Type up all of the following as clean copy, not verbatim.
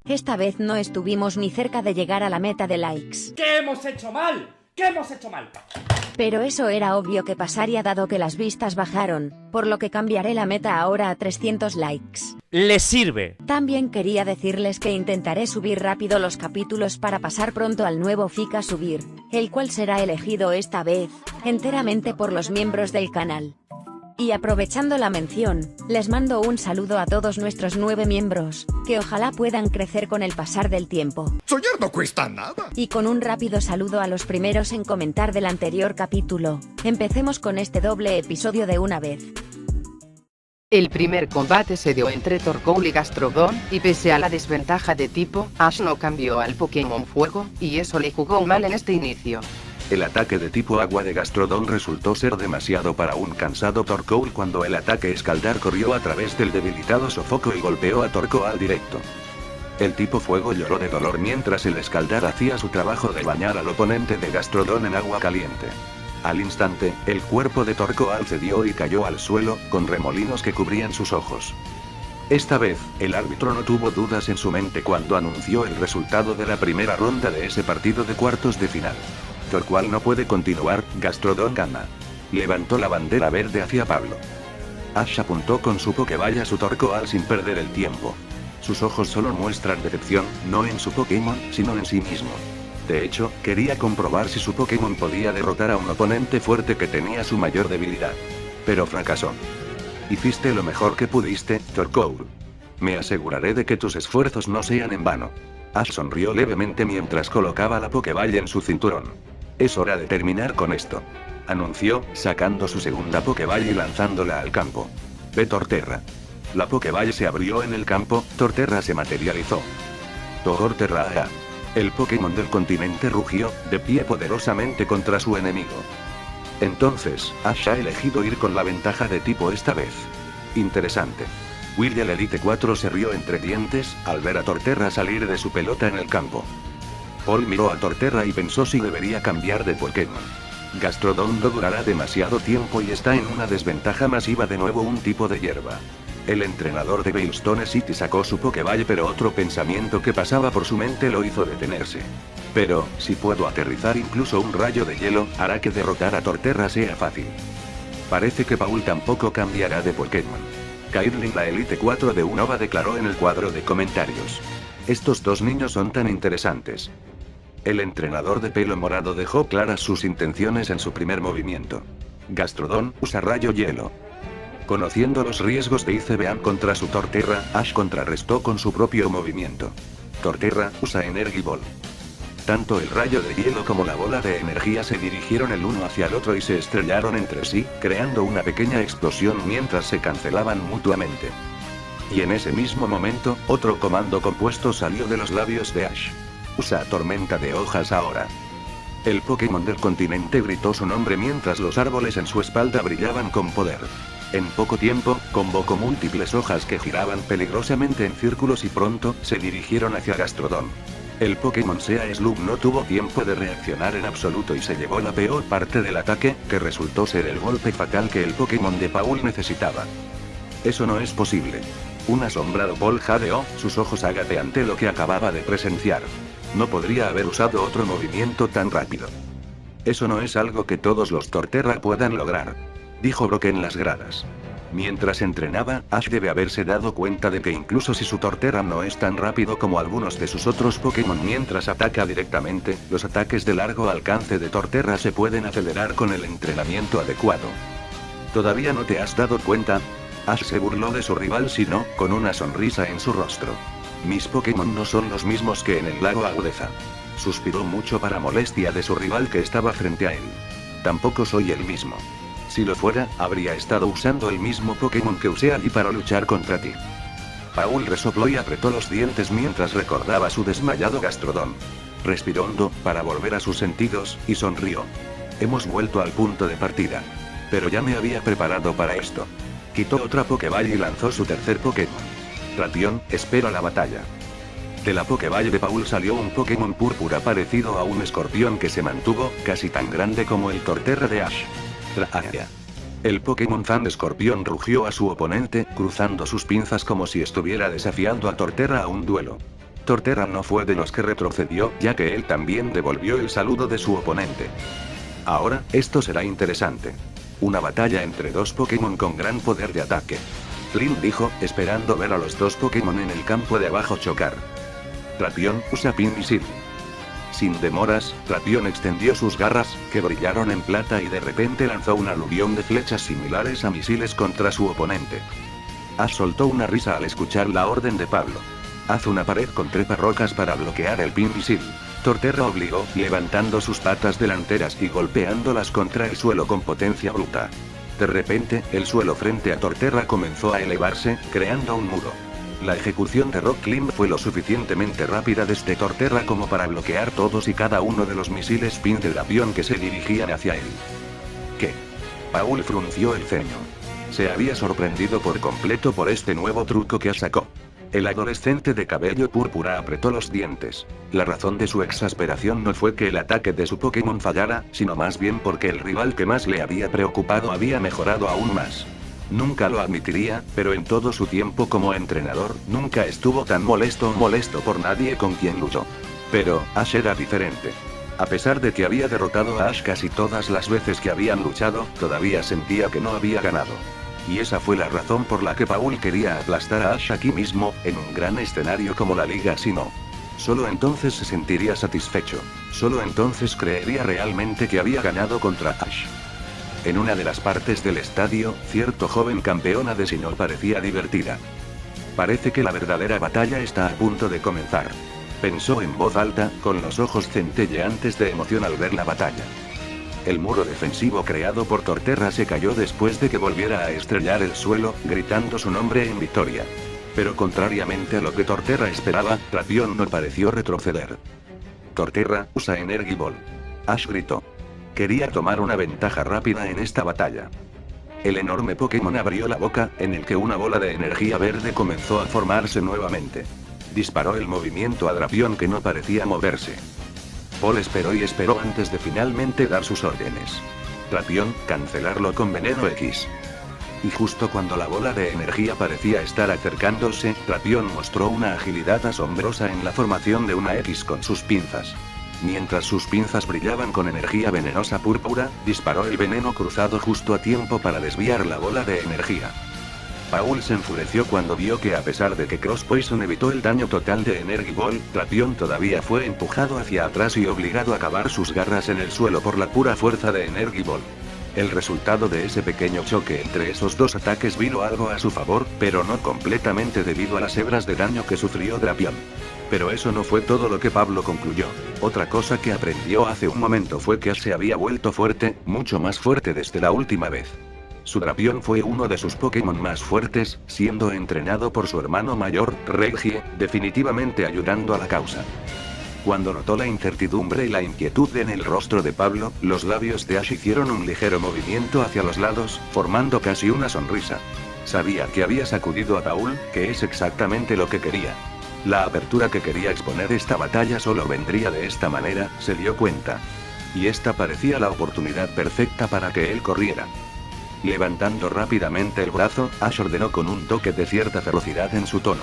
Esta vez no estuvimos ni cerca de llegar a la meta de likes. ¿Qué hemos hecho mal? ¿Qué hemos hecho mal? Pero eso era obvio que pasaría dado que las vistas bajaron, por lo que cambiaré la meta ahora a 300 likes. ¡Le sirve! También quería decirles que intentaré subir rápido los capítulos para pasar pronto al nuevo FICA subir, el cual será elegido esta vez, enteramente por los miembros del canal. Y aprovechando la mención, les mando un saludo a todos nuestros 9 miembros, que ojalá puedan crecer con el pasar del tiempo. Soñar no cuesta nada. Y con un rápido saludo a los primeros en comentar del anterior capítulo, empecemos con este doble episodio de una vez. El primer combate se dio entre Torkoal y Gastrodon, y pese a la desventaja de tipo, Ash no cambió al Pokémon Fuego, y eso le jugó mal en este inicio. El ataque de tipo agua de Gastrodon resultó ser demasiado para un cansado Torkoal cuando el ataque escaldar corrió a través del debilitado sofoco y golpeó a Torkoal directo. El tipo fuego lloró de dolor mientras el escaldar hacía su trabajo de bañar al oponente de Gastrodon en agua caliente. Al instante, el cuerpo de Torkoal cedió y cayó al suelo, con remolinos que cubrían sus ojos. Esta vez, el árbitro no tuvo dudas en su mente cuando anunció el resultado de la primera ronda de ese partido de cuartos de final. Torkoal no puede continuar, Gastrodon gana. Levantó la bandera verde hacia Pablo. Ash apuntó con su Pokéball a su Torkoal sin perder el tiempo. Sus ojos solo muestran decepción, no en su Pokémon, sino en sí mismo. De hecho, quería comprobar si su Pokémon podía derrotar a un oponente fuerte que tenía su mayor debilidad. Pero fracasó. Hiciste lo mejor que pudiste, Torkoal. Me aseguraré de que tus esfuerzos no sean en vano. Ash sonrió levemente mientras colocaba la Pokéball en su cinturón. Es hora de terminar con esto, anunció, sacando su segunda Pokéball y lanzándola al campo. Ve Torterra. La Pokéball se abrió en el campo, Torterra se materializó. Torterra. El Pokémon del continente rugió, de pie poderosamente contra su enemigo. Entonces, Ash ha elegido ir con la ventaja de tipo esta vez. Interesante. Will del Elite 4 se rió entre dientes, al ver a Torterra salir de su pelota en el campo. Paul miró a Torterra y pensó si debería cambiar de Pokémon. Gastrodon no durará demasiado tiempo y está en una desventaja masiva de nuevo un tipo de hierba. El entrenador de Veilstone City sacó su Pokéball pero otro pensamiento que pasaba por su mente lo hizo detenerse. Pero, si puedo aterrizar incluso un rayo de hielo, hará que derrotar a Torterra sea fácil. Parece que Paul tampoco cambiará de Pokémon. Kairlin la Elite 4 de Unova declaró en el cuadro de comentarios. Estos dos niños son tan interesantes. El entrenador de pelo morado dejó claras sus intenciones en su primer movimiento. Gastrodon usa rayo hielo. Conociendo los riesgos de ICBM contra su Torterra, Ash contrarrestó con su propio movimiento. Torterra usa Energy Ball. Tanto el rayo de hielo como la bola de energía se dirigieron el uno hacia el otro y se estrellaron entre sí, creando una pequeña explosión mientras se cancelaban mutuamente. Y en ese mismo momento, otro comando compuesto salió de los labios de Ash. Usa tormenta de hojas ahora. El Pokémon del continente gritó su nombre mientras los árboles en su espalda brillaban con poder. En poco tiempo, convocó múltiples hojas que giraban peligrosamente en círculos y pronto, se dirigieron hacia Gastrodon. El Pokémon Sea Slug no tuvo tiempo de reaccionar en absoluto y se llevó la peor parte del ataque, que resultó ser el golpe fatal que el Pokémon de Paul necesitaba. Eso no es posible. Un asombrado Paul jadeó, sus ojos agape ante lo que acababa de presenciar. No podría haber usado otro movimiento tan rápido. Eso no es algo que todos los Torterra puedan lograr, dijo Brock en las gradas. Mientras entrenaba, Ash debe haberse dado cuenta de que incluso si su Torterra no es tan rápido como algunos de sus otros Pokémon mientras ataca directamente, los ataques de largo alcance de Torterra se pueden acelerar con el entrenamiento adecuado. ¿Todavía no te has dado cuenta? Ash se burló de su rival sino, con una sonrisa en su rostro. Mis Pokémon no son los mismos que en el lago Agudeza. Suspiró mucho para molestia de su rival que estaba frente a él. Tampoco soy el mismo. Si lo fuera, habría estado usando el mismo Pokémon que usé allí para luchar contra ti. Paul resopló y apretó los dientes mientras recordaba su desmayado Gastrodon. Respiró hondo, para volver a sus sentidos, y sonrió. Hemos vuelto al punto de partida. Pero ya me había preparado para esto. Quitó otra Pokéball y lanzó su tercer Pokémon. Ratión, espera la batalla. De la Pokéball de Paul salió un Pokémon púrpura parecido a un escorpión que se mantuvo, casi tan grande como el Torterra de Ash. Traaya. El Pokémon fan escorpión rugió a su oponente, cruzando sus pinzas como si estuviera desafiando a Torterra a un duelo. Torterra no fue de los que retrocedió, ya que él también devolvió el saludo de su oponente. Ahora, esto será interesante. Una batalla entre dos Pokémon con gran poder de ataque. Flynn dijo, esperando ver a los dos Pokémon en el campo de abajo chocar. Drapion usa Pin Misil. Sin demoras, Drapion extendió sus garras, que brillaron en plata y de repente lanzó un aluvión de flechas similares a misiles contra su oponente. Ash soltó una risa al escuchar la orden de Pablo. Haz una pared con treparrocas para bloquear el Pin Misil. Torterra obligó, levantando sus patas delanteras y golpeándolas contra el suelo con potencia bruta. De repente, el suelo frente a Torterra comenzó a elevarse, creando un muro. La ejecución de Rock Climb fue lo suficientemente rápida desde Torterra como para bloquear todos y cada uno de los misiles Pin de Drapion que se dirigían hacia él. ¿Qué? Paul frunció el ceño. Se había sorprendido por completo por este nuevo truco que sacó. El adolescente de cabello púrpura apretó los dientes. La razón de su exasperación no fue que el ataque de su Pokémon fallara, sino más bien porque el rival que más le había preocupado había mejorado aún más. Nunca lo admitiría, pero en todo su tiempo como entrenador, nunca estuvo tan molesto por nadie con quien luchó. Pero, Ash era diferente. A pesar de que había derrotado a Ash casi todas las veces que habían luchado, todavía sentía que no había ganado. Y esa fue la razón por la que Paul quería aplastar a Ash aquí mismo, en un gran escenario como la liga si no. Solo entonces se sentiría satisfecho. Solo entonces creería realmente que había ganado contra Ash. En una de las partes del estadio, cierto joven campeona de Sinnoh parecía divertida. Parece que la verdadera batalla está a punto de comenzar. Pensó en voz alta, con los ojos centelleantes de emoción al ver la batalla. El muro defensivo creado por Torterra se cayó después de que volviera a estrellar el suelo, gritando su nombre en victoria. Pero contrariamente a lo que Torterra esperaba, Drapion no pareció retroceder. Torterra, usa Energy Ball. Ash gritó. Quería tomar una ventaja rápida en esta batalla. El enorme Pokémon abrió la boca, en el que una bola de energía verde comenzó a formarse nuevamente. Disparó el movimiento a Drapion que no parecía moverse. Paul esperó y esperó antes de finalmente dar sus órdenes. Drapion, cancelarlo con Veneno X. Y justo cuando la bola de energía parecía estar acercándose, Drapion mostró una agilidad asombrosa en la formación de una X con sus pinzas. Mientras sus pinzas brillaban con energía venenosa púrpura, disparó el veneno cruzado justo a tiempo para desviar la bola de energía. Paul se enfureció cuando vio que a pesar de que Cross Poison evitó el daño total de Energy Ball, Drapion todavía fue empujado hacia atrás y obligado a clavar sus garras en el suelo por la pura fuerza de Energy Ball. El resultado de ese pequeño choque entre esos dos ataques vino algo a su favor, pero no completamente debido a las hebras de daño que sufrió Drapion. Pero eso no fue todo lo que Pablo concluyó. Otra cosa que aprendió hace un momento fue que Ash se había vuelto fuerte, mucho más fuerte desde la última vez. Su Drapion fue uno de sus Pokémon más fuertes, siendo entrenado por su hermano mayor, Reggie, definitivamente ayudando a la causa. Cuando notó la incertidumbre y la inquietud en el rostro de Pablo, los labios de Ash hicieron un ligero movimiento hacia los lados, formando casi una sonrisa. Sabía que había sacudido a Paul, que es exactamente lo que quería. La apertura que quería exponer esta batalla solo vendría de esta manera, se dio cuenta. Y esta parecía la oportunidad perfecta para que él corriera. Levantando rápidamente el brazo, Ash ordenó con un toque de cierta ferocidad en su tono.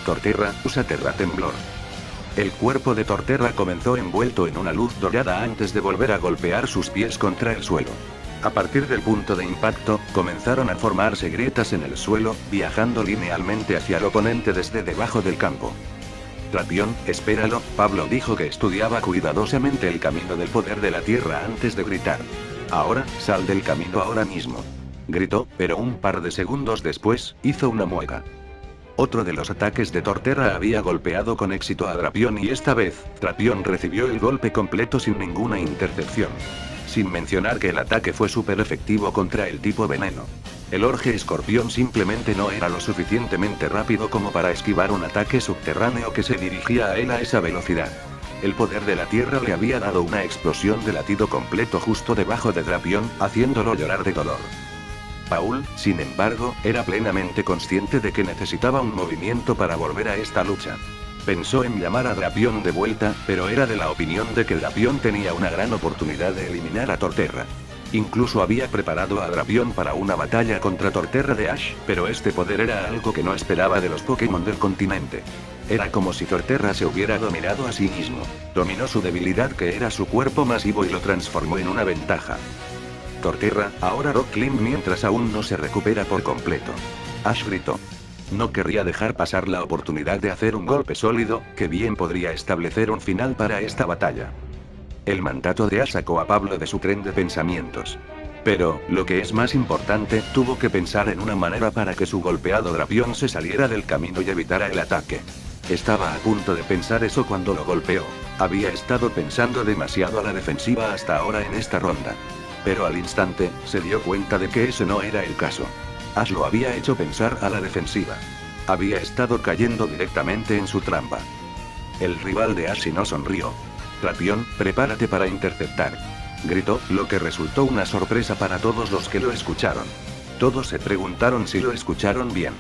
Torterra, usa Terra Temblor. El cuerpo de Torterra comenzó envuelto en una luz dorada antes de volver a golpear sus pies contra el suelo. A partir del punto de impacto, comenzaron a formarse grietas en el suelo, viajando linealmente hacia el oponente desde debajo del campo. Drapion, espéralo, Pablo dijo que estudiaba cuidadosamente el camino del poder de la tierra antes de gritar. Ahora, sal del camino ahora mismo. Gritó, pero un par de segundos después, hizo una mueca. Otro de los ataques de Torterra había golpeado con éxito a Drapion y esta vez, Drapion recibió el golpe completo sin ninguna intercepción. Sin mencionar que el ataque fue súper efectivo contra el tipo veneno. El Orge Escorpión simplemente no era lo suficientemente rápido como para esquivar un ataque subterráneo que se dirigía a él a esa velocidad. El poder de la tierra le había dado una explosión de latido completo justo debajo de Drapion, haciéndolo llorar de dolor. Paul, sin embargo, era plenamente consciente de que necesitaba un movimiento para volver a esta lucha. Pensó en llamar a Drapion de vuelta, pero era de la opinión de que Drapion tenía una gran oportunidad de eliminar a Torterra. Incluso había preparado a Drapion para una batalla contra Torterra de Ash, pero este poder era algo que no esperaba de los Pokémon del continente. Era como si Torterra se hubiera dominado a sí mismo. Dominó su debilidad, que era su cuerpo masivo, y lo transformó en una ventaja. Torterra, ahora Rock Climb mientras aún no se recupera por completo. Ash gritó. No querría dejar pasar la oportunidad de hacer un golpe sólido, que bien podría establecer un final para esta batalla. El mandato de Ash sacó a Pablo de su tren de pensamientos. Pero, lo que es más importante, tuvo que pensar en una manera para que su golpeado Drapion se saliera del camino y evitara el ataque. Estaba a punto de pensar eso cuando lo golpeó. Había estado pensando demasiado a la defensiva hasta ahora en esta ronda. Pero al instante, se dio cuenta de que ese no era el caso. Ash lo había hecho pensar a la defensiva. Había estado cayendo directamente en su trampa. El rival de Ash no sonrió. Drapion, prepárate para interceptar. Gritó, lo que resultó una sorpresa para todos los que lo escucharon. Todos se preguntaron si lo escucharon bien.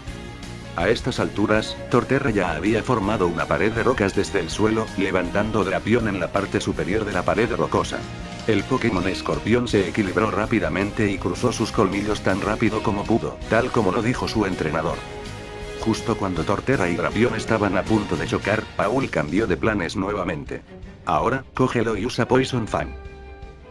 A estas alturas, Torterra ya había formado una pared de rocas desde el suelo, levantando Drapion en la parte superior de la pared rocosa. El Pokémon Escorpión se equilibró rápidamente y cruzó sus colmillos tan rápido como pudo, tal como lo dijo su entrenador. Justo cuando Torterra y Drapion estaban a punto de chocar, Paul cambió de planes nuevamente. Ahora, cógelo y usa Poison Fang.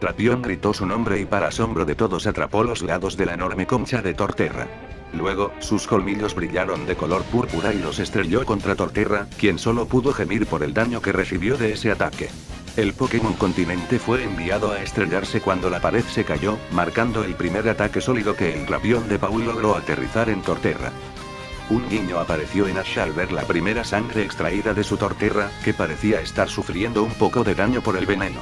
Drapion gritó su nombre y para asombro de todos atrapó los lados de la enorme concha de Torterra. Luego, sus colmillos brillaron de color púrpura y los estrelló contra Torterra, quien solo pudo gemir por el daño que recibió de ese ataque. El Pokémon Continente fue enviado a estrellarse cuando la pared se cayó, marcando el primer ataque sólido que el Drapion de Paul logró aterrizar en Torterra. Un guiño apareció en Ash al ver la primera sangre extraída de su Torterra, que parecía estar sufriendo un poco de daño por el veneno.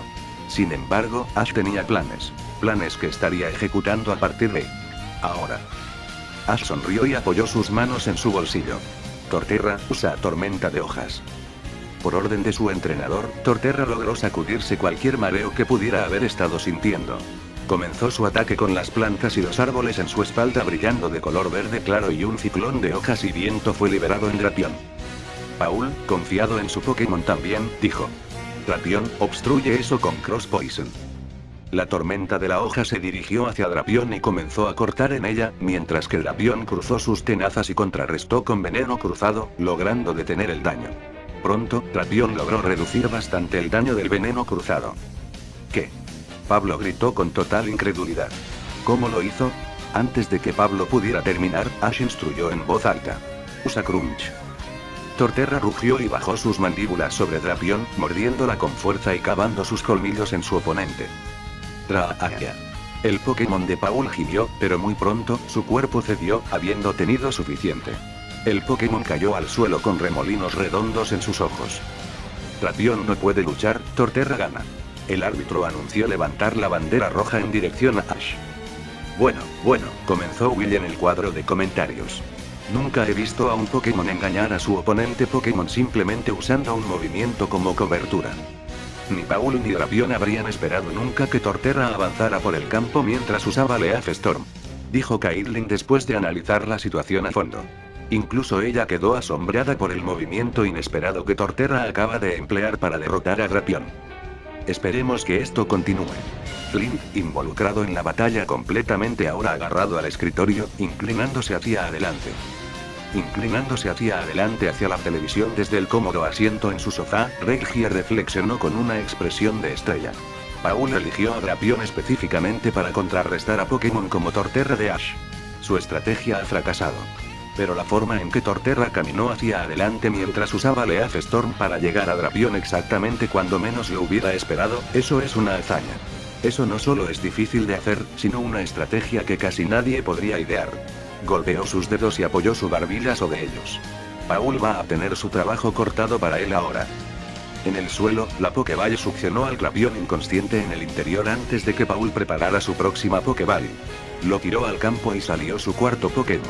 Sin embargo, Ash tenía planes que estaría ejecutando a partir de ahora. Ash sonrió y apoyó sus manos en su bolsillo. Torterra, usa tormenta de hojas. Por orden de su entrenador, Torterra logró sacudirse cualquier mareo que pudiera haber estado sintiendo. Comenzó su ataque con las plantas y los árboles en su espalda brillando de color verde claro, y un ciclón de hojas y viento fue liberado en Drapion. Paul, confiado en su Pokémon también, dijo. Drapion, obstruye eso con Cross Poison. La tormenta de la hoja se dirigió hacia Drapion y comenzó a cortar en ella, mientras que Drapion cruzó sus tenazas y contrarrestó con veneno cruzado, logrando detener el daño. Pronto, Drapion logró reducir bastante el daño del veneno cruzado. ¿Qué? Pablo gritó con total incredulidad. ¿Cómo lo hizo? Antes de que Pablo pudiera terminar, Ash instruyó en voz alta. Usa Crunch. Torterra rugió y bajó sus mandíbulas sobre Drapion, mordiéndola con fuerza y cavando sus colmillos en su oponente. Traaya. El Pokémon de Paul gimió, pero muy pronto, su cuerpo cedió, habiendo tenido suficiente. El Pokémon cayó al suelo con remolinos redondos en sus ojos. Drapion no puede luchar, Torterra gana. El árbitro anunció levantar la bandera roja en dirección a Ash. Bueno, comenzó Will en el cuadro de comentarios. Nunca he visto a un Pokémon engañar a su oponente Pokémon simplemente usando un movimiento como cobertura. Ni Paul ni Drapion habrían esperado nunca que Torterra avanzara por el campo mientras usaba Leaf Storm, dijo Caitlyn después de analizar la situación a fondo. Incluso ella quedó asombrada por el movimiento inesperado que Torterra acaba de emplear para derrotar a Drapion. Esperemos que esto continúe. Flint, involucrado en la batalla completamente ahora agarrado al escritorio, inclinándose hacia adelante hacia la televisión desde el cómodo asiento en su sofá, Reggie reflexionó con una expresión de estrella. Paul eligió a Drapion específicamente para contrarrestar a Pokémon como Torterra de Ash. Su estrategia ha fracasado. Pero la forma en que Torterra caminó hacia adelante mientras usaba Leaf Storm para llegar a Drapion exactamente cuando menos lo hubiera esperado, eso es una hazaña. Eso no solo es difícil de hacer, sino una estrategia que casi nadie podría idear. Golpeó sus dedos y apoyó su barbilla sobre ellos. Paul va a tener su trabajo cortado para él ahora. En el suelo, la Pokéball succionó al Drapion inconsciente en el interior antes de que Paul preparara su próxima Pokéball. Lo tiró al campo y salió su cuarto Pokémon.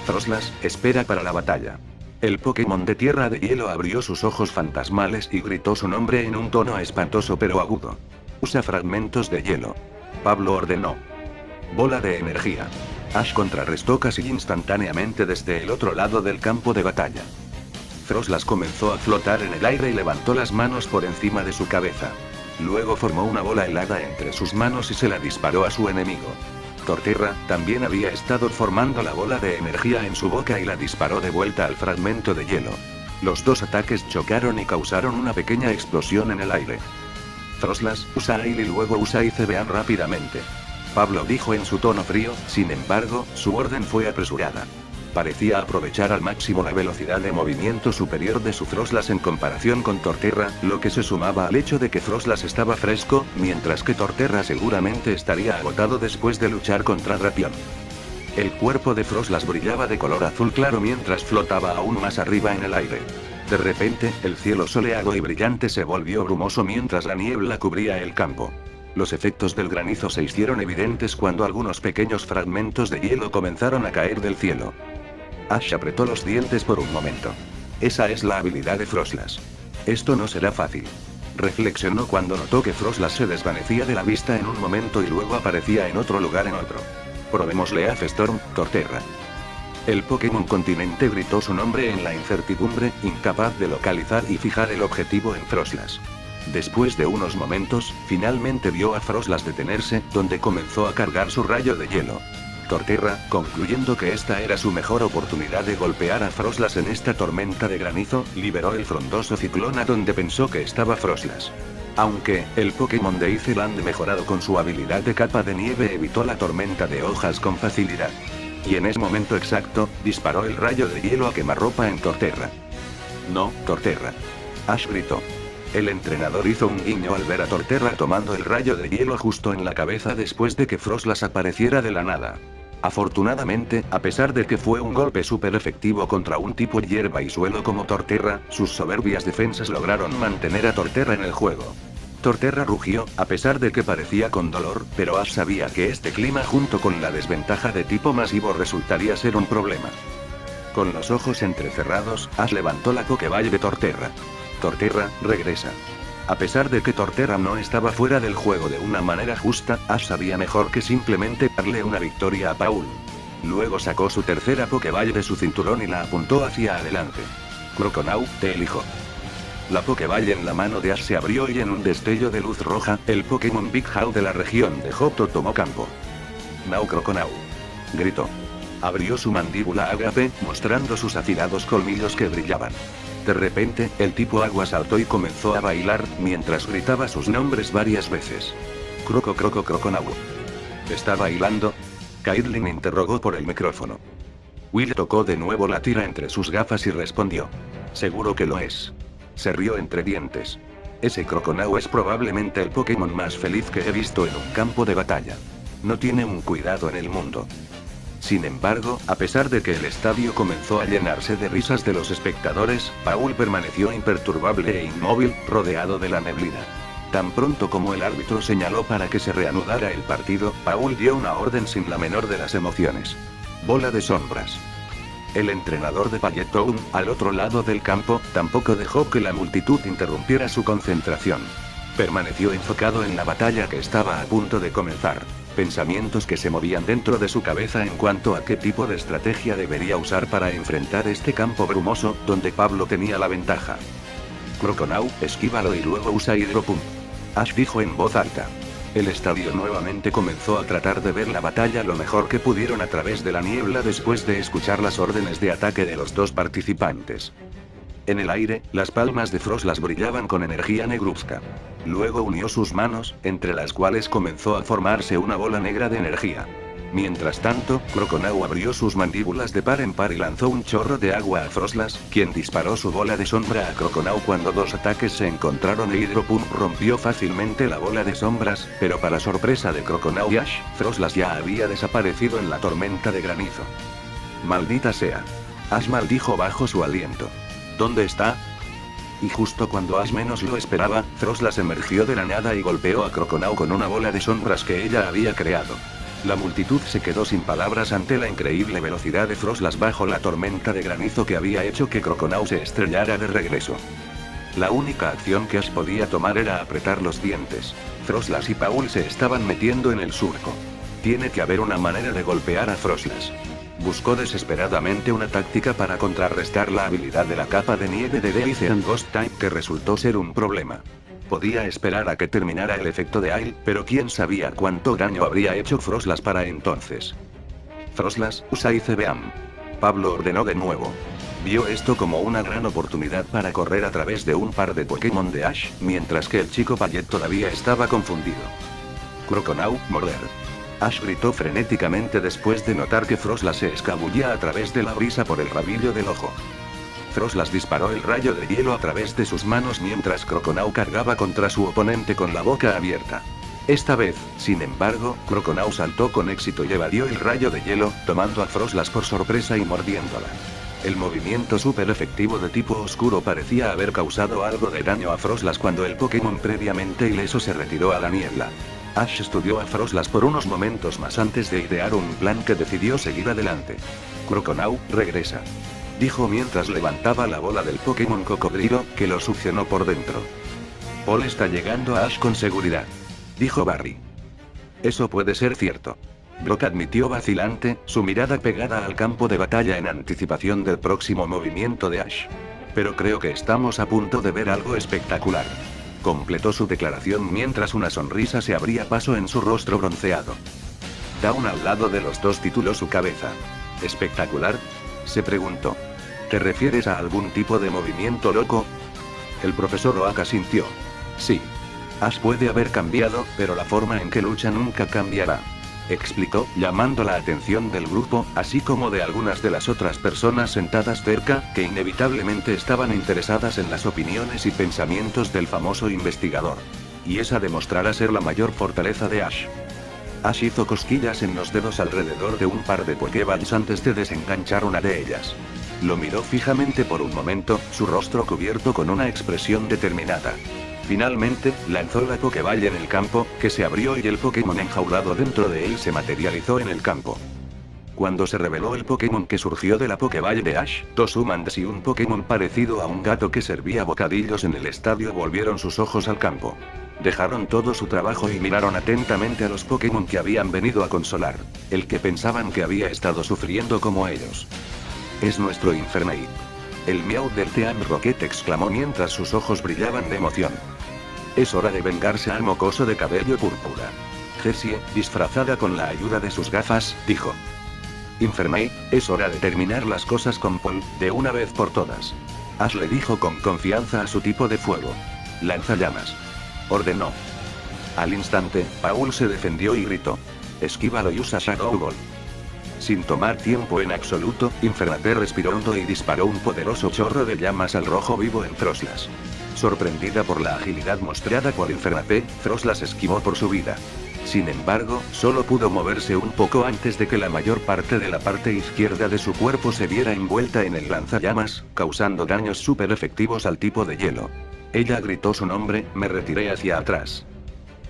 Froslas, espera para la batalla. El Pokémon de tierra de hielo abrió sus ojos fantasmales y gritó su nombre en un tono espantoso pero agudo. Usa fragmentos de hielo. Pablo ordenó. Bola de energía. Ash contrarrestó casi instantáneamente desde el otro lado del campo de batalla. Froslas comenzó a flotar en el aire y levantó las manos por encima de su cabeza. Luego formó una bola helada entre sus manos y se la disparó a su enemigo. Torterra también había estado formando la bola de energía en su boca y la disparó de vuelta al fragmento de hielo. Los dos ataques chocaron y causaron una pequeña explosión en el aire. Froslas, usa él y luego usa y se vean rápidamente. Pablo dijo en su tono frío, sin embargo, su orden fue apresurada. Parecía aprovechar al máximo la velocidad de movimiento superior de su Froslas en comparación con Torterra, lo que se sumaba al hecho de que Froslas estaba fresco, mientras que Torterra seguramente estaría agotado después de luchar contra Drapion. El cuerpo de Froslas brillaba de color azul claro mientras flotaba aún más arriba en el aire. De repente, el cielo soleado y brillante se volvió brumoso mientras la niebla cubría el campo. Los efectos del granizo se hicieron evidentes cuando algunos pequeños fragmentos de hielo comenzaron a caer del cielo. Ash apretó los dientes por un momento. Esa es la habilidad de Froslas. Esto no será fácil. Reflexionó cuando notó que Froslas se desvanecía de la vista en un momento y luego aparecía en otro lugar en otro. Probémosle a Storm, Torterra. El Pokémon Continente gritó su nombre en la incertidumbre, incapaz de localizar y fijar el objetivo en Froslas. Después de unos momentos, finalmente vio a Froslas detenerse, donde comenzó a cargar su rayo de hielo. Torterra, concluyendo que esta era su mejor oportunidad de golpear a Froslas en esta tormenta de granizo, liberó el frondoso ciclón a donde pensó que estaba Froslas. Aunque, el Pokémon de Iceland mejorado con su habilidad de capa de nieve evitó la tormenta de hojas con facilidad. Y en ese momento exacto, disparó el rayo de hielo a quemarropa en Torterra. No, Torterra. Ash gritó. El entrenador hizo un guiño al ver a Torterra tomando el rayo de hielo justo en la cabeza después de que Froslas apareciera de la nada. Afortunadamente, a pesar de que fue un golpe súper efectivo contra un tipo hierba y suelo como Torterra, sus soberbias defensas lograron mantener a Torterra en el juego. Torterra rugió, a pesar de que parecía con dolor, pero Ash sabía que este clima junto con la desventaja de tipo masivo resultaría ser un problema. Con los ojos entrecerrados, Ash levantó la Pokéball de Torterra. Torterra, regresa. A pesar de que Torterra no estaba fuera del juego de una manera justa, Ash sabía mejor que simplemente darle una victoria a Paul. Luego sacó su tercera Pokéball de su cinturón y la apuntó hacia adelante. Croconaw, te elijo. La Pokéball en la mano de Ash se abrió y en un destello de luz roja, el Pokémon Big Hau de la región de Johto tomó campo. Now Croconaw. Gritó. Abrió su mandíbula ágape, mostrando sus afilados colmillos que brillaban. De repente, el tipo agua saltó y comenzó a bailar, mientras gritaba sus nombres varias veces. Croconaw. ¿Está bailando? Caitlyn interrogó por el micrófono. Will tocó de nuevo la tira entre sus gafas y respondió. Seguro que lo es. Se rió entre dientes. Ese Croconaw es probablemente el Pokémon más feliz que he visto en un campo de batalla. No tiene un cuidado en el mundo. Sin embargo, a pesar de que el estadio comenzó a llenarse de risas de los espectadores, Paul permaneció imperturbable e inmóvil, rodeado de la neblina. Tan pronto como el árbitro señaló para que se reanudara el partido, Paul dio una orden sin la menor de las emociones. Bola de sombras. El entrenador de Payetown, al otro lado del campo, tampoco dejó que la multitud interrumpiera su concentración. Permaneció enfocado en la batalla que estaba a punto de comenzar. Pensamientos que se movían dentro de su cabeza en cuanto a qué tipo de estrategia debería usar para enfrentar este campo brumoso, donde Pablo tenía la ventaja. Croconaw, esquívalo y luego usa Hydropump. Ash dijo en voz alta. El estadio nuevamente comenzó a tratar de ver la batalla lo mejor que pudieron a través de la niebla después de escuchar las órdenes de ataque de los dos participantes. En el aire, las palmas de Froslas brillaban con energía negruzca. Luego unió sus manos, entre las cuales comenzó a formarse una bola negra de energía. Mientras tanto, Croconaw abrió sus mandíbulas de par en par y lanzó un chorro de agua a Froslas, quien disparó su bola de sombra a Croconaw cuando dos ataques se encontraron e Hydropump rompió fácilmente la bola de sombras, pero para sorpresa de Croconaw y Ash, Froslas ya había desaparecido en la tormenta de granizo. Maldita sea. Ash maldijo bajo su aliento. ¿Dónde está? Y justo cuando Ash menos lo esperaba, Froslas emergió de la nada y golpeó a Croconaw con una bola de sombras que ella había creado. La multitud se quedó sin palabras ante la increíble velocidad de Froslas bajo la tormenta de granizo que había hecho que Croconaw se estrellara de regreso. La única acción que Ash podía tomar era apretar los dientes. Froslas y Paul se estaban metiendo en el surco. Tiene que haber una manera de golpear a Froslas. Buscó desesperadamente una táctica para contrarrestar la habilidad de la capa de nieve de Delice and Ghost Type que resultó ser un problema. Podía esperar a que terminara el efecto de Ail, pero quién sabía cuánto daño habría hecho Froslas para entonces. Froslas, usa ICBAM. Pablo ordenó de nuevo. Vio esto como una gran oportunidad para correr a través de un par de Pokémon de Ash, mientras que el chico Payet todavía estaba confundido. Croconaw, morder. Ash gritó frenéticamente después de notar que Froslas se escabullía a través de la brisa por el rabillo del ojo. Froslas disparó el rayo de hielo a través de sus manos mientras Croconaw cargaba contra su oponente con la boca abierta. Esta vez, sin embargo, Croconaw saltó con éxito y evadió el rayo de hielo, tomando a Froslas por sorpresa y mordiéndola. El movimiento súper efectivo de tipo oscuro parecía haber causado algo de daño a Froslas cuando el Pokémon previamente ileso se retiró a la niebla. Ash estudió a Froslas por unos momentos más antes de idear un plan que decidió seguir adelante. Croconaw, regresa. Dijo mientras levantaba la bola del Pokémon cocodrilo, que lo succionó por dentro. Paul está llegando a Ash con seguridad, dijo Barry. Eso puede ser cierto. Brock admitió vacilante, su mirada pegada al campo de batalla en anticipación del próximo movimiento de Ash. Pero creo que estamos a punto de ver algo espectacular. Completó su declaración mientras una sonrisa se abría paso en su rostro bronceado. Dawn al lado de los dos tituló su cabeza. ¿Espectacular?, se preguntó. ¿Te refieres a algún tipo de movimiento loco? El profesor Oaka sintió. Sí. Ash puede haber cambiado, pero la forma en que lucha nunca cambiará, explicó, llamando la atención del grupo, así como de algunas de las otras personas sentadas cerca, que inevitablemente estaban interesadas en las opiniones y pensamientos del famoso investigador. Y esa demostrará ser la mayor fortaleza de Ash. Ash hizo cosquillas en los dedos alrededor de un par de Pokéballs antes de desenganchar una de ellas. Lo miró fijamente por un momento, su rostro cubierto con una expresión determinada. Finalmente, lanzó la Pokéball en el campo, que se abrió y el Pokémon enjaulado dentro de él se materializó en el campo. Cuando se reveló el Pokémon que surgió de la Pokéball de Ash, dos humans y un Pokémon parecido a un gato que servía bocadillos en el estadio volvieron sus ojos al campo. Dejaron todo su trabajo y miraron atentamente a los Pokémon que habían venido a consolar, el que pensaban que había estado sufriendo como ellos. Es nuestro Infernape. El miau del Team Rocket exclamó mientras sus ojos brillaban de emoción. Es hora de vengarse al mocoso de cabello púrpura. Jessie, disfrazada con la ayuda de sus gafas, dijo. Infernape, es hora de terminar las cosas con Paul, de una vez por todas. Ash le dijo con confianza a su tipo de fuego. Lanza llamas. Ordenó. Al instante, Paul se defendió y gritó. Esquívalo y usa Shadow Ball. Sin tomar tiempo en absoluto, Infernape respiró hondo y disparó un poderoso chorro de llamas al rojo vivo en Froslas. Sorprendida por la agilidad mostrada por Infernape, Froslas esquivó por su vida. Sin embargo, solo pudo moverse un poco antes de que la mayor parte de la parte izquierda de su cuerpo se viera envuelta en el lanzallamas, causando daños súper efectivos al tipo de hielo. Ella gritó su nombre, me retiré hacia atrás.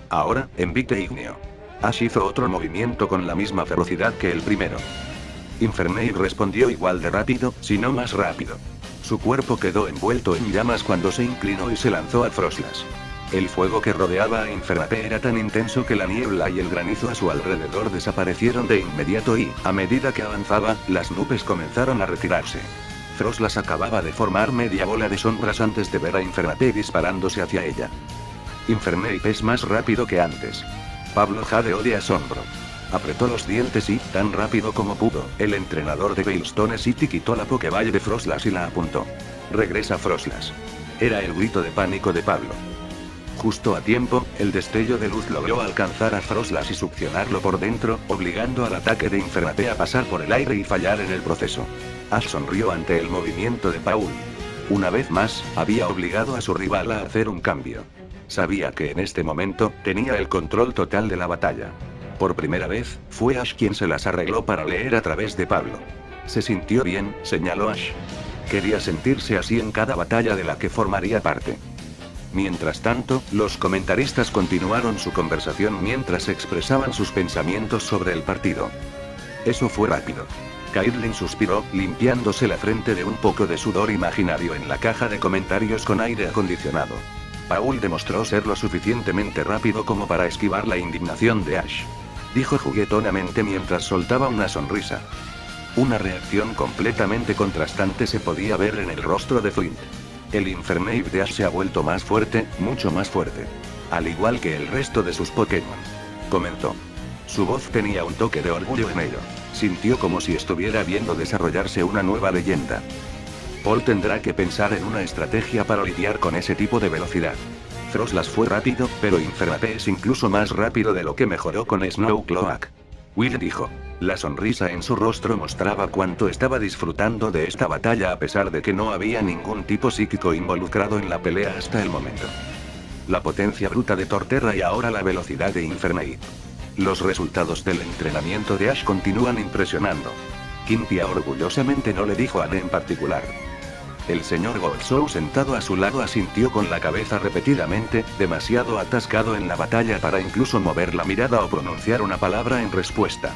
Ahora, envite ígneo. Ash hizo otro movimiento con la misma velocidad que el primero. Infernape respondió igual de rápido, si no más rápido. Su cuerpo quedó envuelto en llamas cuando se inclinó y se lanzó a Froslas. El fuego que rodeaba a Infernape era tan intenso que la niebla y el granizo a su alrededor desaparecieron de inmediato y, a medida que avanzaba, las nubes comenzaron a retirarse. Froslas acababa de formar media bola de sombras antes de ver a Infernape disparándose hacia ella. Infernape es más rápido que antes. Pablo jadeó de asombro. Apretó los dientes y, tan rápido como pudo, el entrenador de Veilstone City quitó la Pokéball de Froslas y la apuntó. Regresa Froslas. Era el grito de pánico de Pablo. Justo a tiempo, el destello de luz logró alcanzar a Froslas y succionarlo por dentro, obligando al ataque de Infernape a pasar por el aire y fallar en el proceso. Ash sonrió ante el movimiento de Paul. Una vez más, había obligado a su rival a hacer un cambio. Sabía que en este momento, tenía el control total de la batalla. Por primera vez, fue Ash quien se las arregló para leer a través de Pablo. Se sintió bien, señaló Ash. Quería sentirse así en cada batalla de la que formaría parte. Mientras tanto, los comentaristas continuaron su conversación mientras expresaban sus pensamientos sobre el partido. Eso fue rápido. Caitlin suspiró, limpiándose la frente de un poco de sudor imaginario en la caja de comentarios con aire acondicionado. Paul demostró ser lo suficientemente rápido como para esquivar la indignación de Ash. Dijo juguetonamente mientras soltaba una sonrisa. Una reacción completamente contrastante se podía ver en el rostro de Flint. El Infernape de Ash se ha vuelto más fuerte, mucho más fuerte. Al igual que el resto de sus Pokémon. Comentó. Su voz tenía un toque de orgullo en ello. Sintió como si estuviera viendo desarrollarse una nueva leyenda. Paul tendrá que pensar en una estrategia para lidiar con ese tipo de velocidad. Frostlass fue rápido, pero Infernape es incluso más rápido de lo que mejoró con Snowcloak. Will dijo. La sonrisa en su rostro mostraba cuánto estaba disfrutando de esta batalla a pesar de que no había ningún tipo psíquico involucrado en la pelea hasta el momento. La potencia bruta de Torterra y ahora la velocidad de Infernape. Los resultados del entrenamiento de Ash continúan impresionando. Cynthia orgullosamente no le dijo a Anne en particular. El señor Goldshow sentado a su lado asintió con la cabeza repetidamente, demasiado atascado en la batalla para incluso mover la mirada o pronunciar una palabra en respuesta.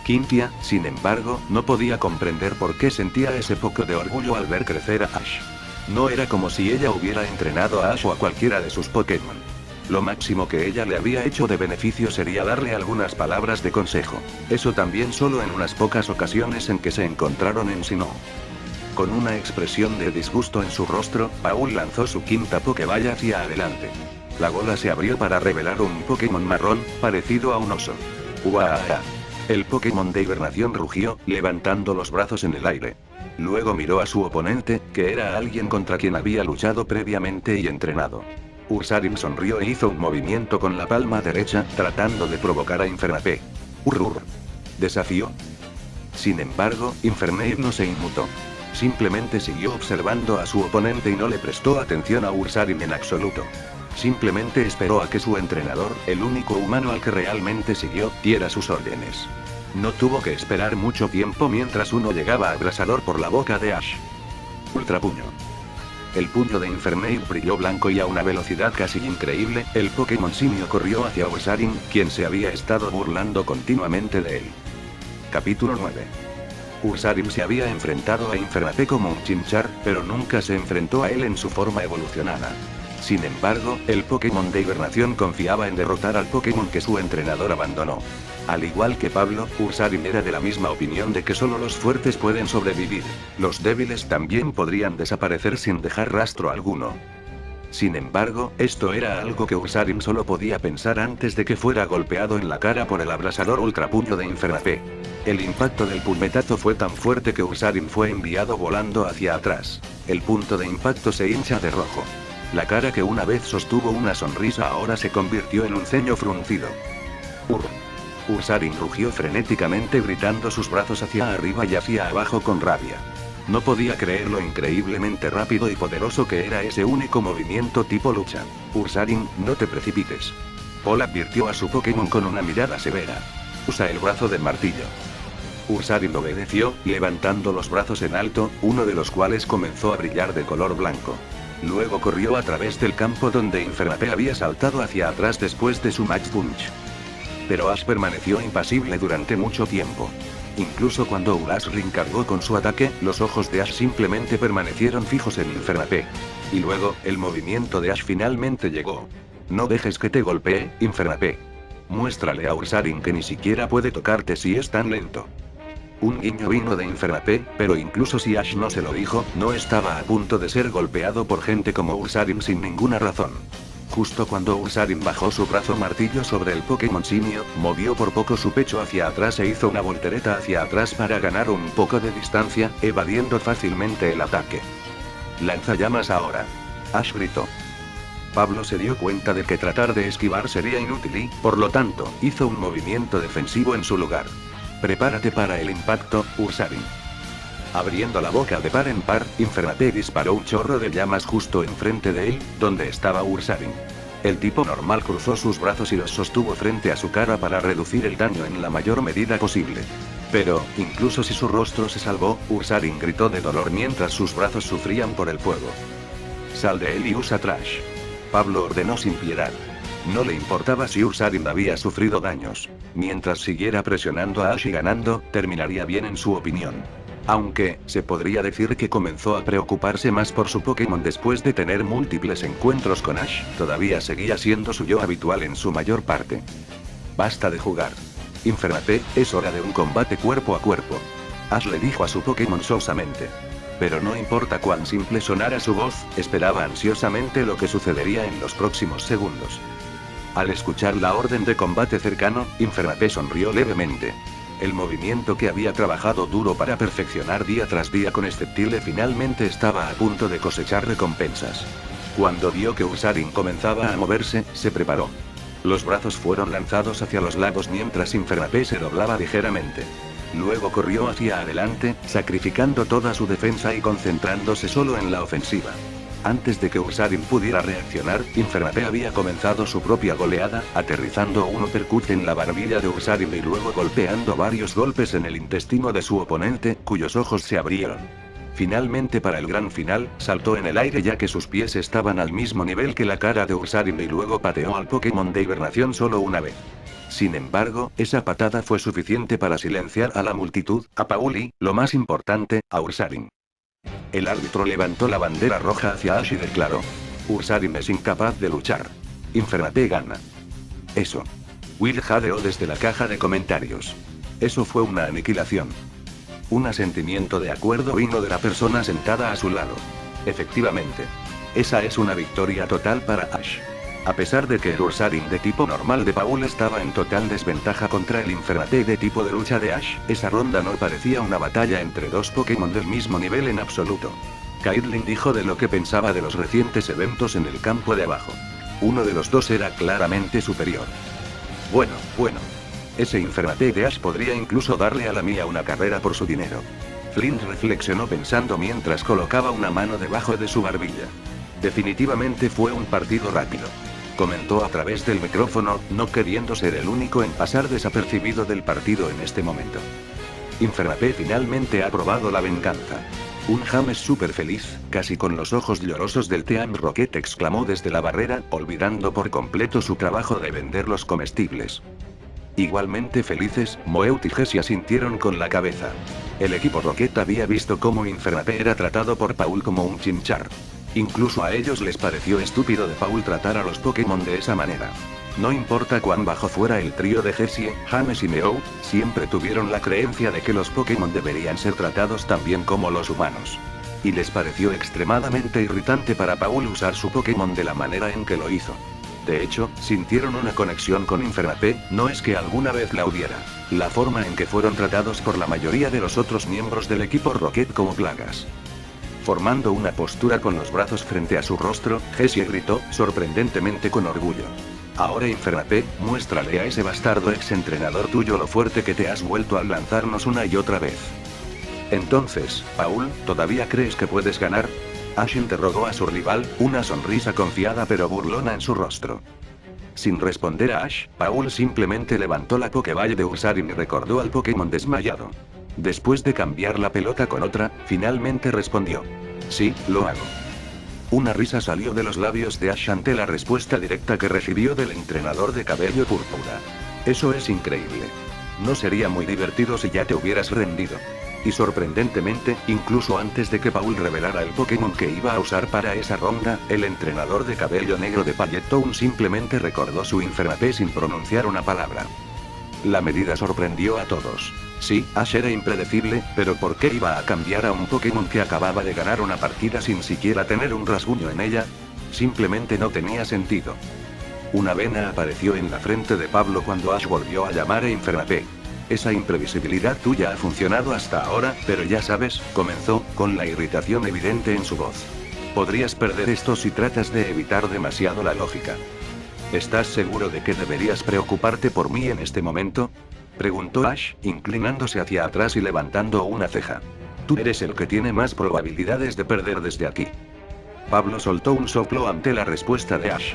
Cynthia, sin embargo, no podía comprender por qué sentía ese poco de orgullo al ver crecer a Ash. No era como si ella hubiera entrenado a Ash o a cualquiera de sus Pokémon. Lo máximo que ella le había hecho de beneficio sería darle algunas palabras de consejo. Eso también solo en unas pocas ocasiones en que se encontraron en Sinnoh. Con una expresión de disgusto en su rostro, Paul lanzó su quinta Pokéball hacia adelante. La gola se abrió para revelar un Pokémon marrón, parecido a un oso. ¡Uaaah! El Pokémon de hibernación rugió, levantando los brazos en el aire. Luego miró a su oponente, que era alguien contra quien había luchado previamente y entrenado. Ursaring sonrió e hizo un movimiento con la palma derecha, tratando de provocar a Infernape. ¡Urr! Desafió. Sin embargo, Infernape no se inmutó. Simplemente siguió observando a su oponente y no le prestó atención a Ursaring en absoluto. Simplemente esperó a que su entrenador, el único humano al que realmente siguió, diera sus órdenes. No tuvo que esperar mucho tiempo mientras uno llegaba abrasador por la boca de Ash. Ultrapuño. El puño de Infernape brilló blanco y a una velocidad casi increíble, el Pokémon simio corrió hacia Ursaring, quien se había estado burlando continuamente de él. Capítulo 9. Ursaring se había enfrentado a Infernape como un Chimchar, pero nunca se enfrentó a él en su forma evolucionada. Sin embargo, el Pokémon de hibernación confiaba en derrotar al Pokémon que su entrenador abandonó. Al igual que Pablo, Ursaring era de la misma opinión de que solo los fuertes pueden sobrevivir. Los débiles también podrían desaparecer sin dejar rastro alguno. Sin embargo, esto era algo que Ursaring solo podía pensar antes de que fuera golpeado en la cara por el abrasador ultrapuño de Infernape. El impacto del puñetazo fue tan fuerte que Ursaring fue enviado volando hacia atrás. El punto de impacto se hincha de rojo. La cara que una vez sostuvo una sonrisa ahora se convirtió en un ceño fruncido. Ursaring rugió frenéticamente gritando sus brazos hacia arriba y hacia abajo con rabia. No podía creer lo increíblemente rápido y poderoso que era ese único movimiento tipo lucha. Ursaring, no te precipites. Paul advirtió a su Pokémon con una mirada severa. Usa el brazo de martillo. Ursaring obedeció, levantando los brazos en alto, uno de los cuales comenzó a brillar de color blanco. Luego corrió a través del campo donde Infernape había saltado hacia atrás después de su Match Punch. Pero Ash permaneció impasible durante mucho tiempo. Incluso cuando Ursaring cargó con su ataque, los ojos de Ash simplemente permanecieron fijos en Infernape. Y luego, el movimiento de Ash finalmente llegó. No dejes que te golpee, Infernape. Muéstrale a Ursaring que ni siquiera puede tocarte si es tan lento. Un guiño vino de Infernape, pero incluso si Ash no se lo dijo, no estaba a punto de ser golpeado por gente como Ursaring sin ninguna razón. Justo cuando Ursaring bajó su brazo martillo sobre el Pokémon simio, movió por poco su pecho hacia atrás e hizo una voltereta hacia atrás para ganar un poco de distancia, evadiendo fácilmente el ataque. Lanzallamas ahora. Ash gritó. Pablo se dio cuenta de que tratar de esquivar sería inútil y, por lo tanto, hizo un movimiento defensivo en su lugar. Prepárate para el impacto, Ursaring. Abriendo la boca de par en par, Infernape disparó un chorro de llamas justo enfrente de él, donde estaba Ursaring. El tipo normal cruzó sus brazos y los sostuvo frente a su cara para reducir el daño en la mayor medida posible. Pero, incluso si su rostro se salvó, Ursaring gritó de dolor mientras sus brazos sufrían por el fuego. Sal de él y usa Trash. Pablo ordenó sin piedad. No le importaba si Ursaring había sufrido daños. Mientras siguiera presionando a Ash y ganando, terminaría bien en su opinión. Aunque, se podría decir que comenzó a preocuparse más por su Pokémon después de tener múltiples encuentros con Ash, todavía seguía siendo su yo habitual en su mayor parte. Basta de jugar. Infernape, es hora de un combate cuerpo a cuerpo. Ash le dijo a su Pokémon sosamente. Pero no importa cuán simple sonara su voz, esperaba ansiosamente lo que sucedería en los próximos segundos. Al escuchar la orden de combate cercano, Infernape sonrió levemente. El movimiento que había trabajado duro para perfeccionar día tras día con Sceptile finalmente estaba a punto de cosechar recompensas. Cuando vio que Ursaring comenzaba a moverse, se preparó. Los brazos fueron lanzados hacia los lados mientras Infernape se doblaba ligeramente. Luego corrió hacia adelante, sacrificando toda su defensa y concentrándose solo en la ofensiva. Antes de que Ursaring pudiera reaccionar, Infernape había comenzado su propia goleada, aterrizando un uppercut en la barbilla de Ursaring y luego golpeando varios golpes en el intestino de su oponente, cuyos ojos se abrieron. Finalmente, para el gran final, saltó en el aire ya que sus pies estaban al mismo nivel que la cara de Ursaring y luego pateó al Pokémon de hibernación solo una vez. Sin embargo, esa patada fue suficiente para silenciar a la multitud, a Paul y, lo más importante, a Ursaring. El árbitro levantó la bandera roja hacia Ash y declaró: Ursaring es incapaz de luchar. Infernape gana. Eso. Will jadeó desde la caja de comentarios. Eso fue una aniquilación. Un asentimiento de acuerdo vino de la persona sentada a su lado. Efectivamente. Esa es una victoria total para Ash. A pesar de que el Ursaring de tipo normal de Paul estaba en total desventaja contra el Infernape de tipo de lucha de Ash, esa ronda no parecía una batalla entre dos Pokémon del mismo nivel en absoluto. Caitlyn dijo de lo que pensaba de los recientes eventos en el campo de abajo. Uno de los dos era claramente superior. Bueno. Ese Infernape de Ash podría incluso darle a la mía una carrera por su dinero. Flint reflexionó pensando mientras colocaba una mano debajo de su barbilla. Definitivamente fue un partido rápido. Comentó a través del micrófono, no queriendo ser el único en pasar desapercibido del partido en este momento. Infernape finalmente ha probado la venganza. Un James súper feliz, casi con los ojos llorosos del Team Rocket, exclamó desde la barrera, olvidando por completo su trabajo de vender los comestibles. Igualmente felices, Moeut y Jessie asintieron con la cabeza. El equipo Rocket había visto cómo Infernape era tratado por Paul como un Chimchar. Incluso a ellos les pareció estúpido de Paul tratar a los Pokémon de esa manera. No importa cuán bajo fuera el trío de Jessie, James y Meowth, siempre tuvieron la creencia de que los Pokémon deberían ser tratados tan bien como los humanos. Y les pareció extremadamente irritante para Paul usar su Pokémon de la manera en que lo hizo. De hecho, sintieron una conexión con Infernape, no es que alguna vez la hubiera. La forma en que fueron tratados por la mayoría de los otros miembros del equipo Rocket como plagas. Formando una postura con los brazos frente a su rostro, Jessie gritó, sorprendentemente con orgullo: Ahora Infernape, muéstrale a ese bastardo ex-entrenador tuyo lo fuerte que te has vuelto al lanzarnos una y otra vez. Entonces, Paul, ¿todavía crees que puedes ganar? Ash interrogó a su rival, una sonrisa confiada pero burlona en su rostro. Sin responder a Ash, Paul simplemente levantó la Pokéball de Ursaring y recordó al Pokémon desmayado. Después de cambiar la pelota con otra, finalmente respondió: Sí, lo hago. Una risa salió de los labios de Ash ante la respuesta directa que recibió del entrenador de cabello púrpura. Eso es increíble. No sería muy divertido si ya te hubieras rendido. Y sorprendentemente, incluso antes de que Paul revelara el Pokémon que iba a usar para esa ronda, el entrenador de cabello negro de Pallettown simplemente recordó su Infernape sin pronunciar una palabra. La medida sorprendió a todos. Sí, Ash era impredecible, pero ¿por qué iba a cambiar a un Pokémon que acababa de ganar una partida sin siquiera tener un rasguño en ella? Simplemente no tenía sentido. Una vena apareció en la frente de Pablo cuando Ash volvió a llamar a Infernape. Esa imprevisibilidad tuya ha funcionado hasta ahora, pero ya sabes, comenzó, con la irritación evidente en su voz. Podrías perder esto si tratas de evitar demasiado la lógica. ¿Estás seguro de que deberías preocuparte por mí en este momento?, preguntó Ash, inclinándose hacia atrás y levantando una ceja. Tú eres el que tiene más probabilidades de perder desde aquí. Pablo soltó un soplo ante la respuesta de Ash.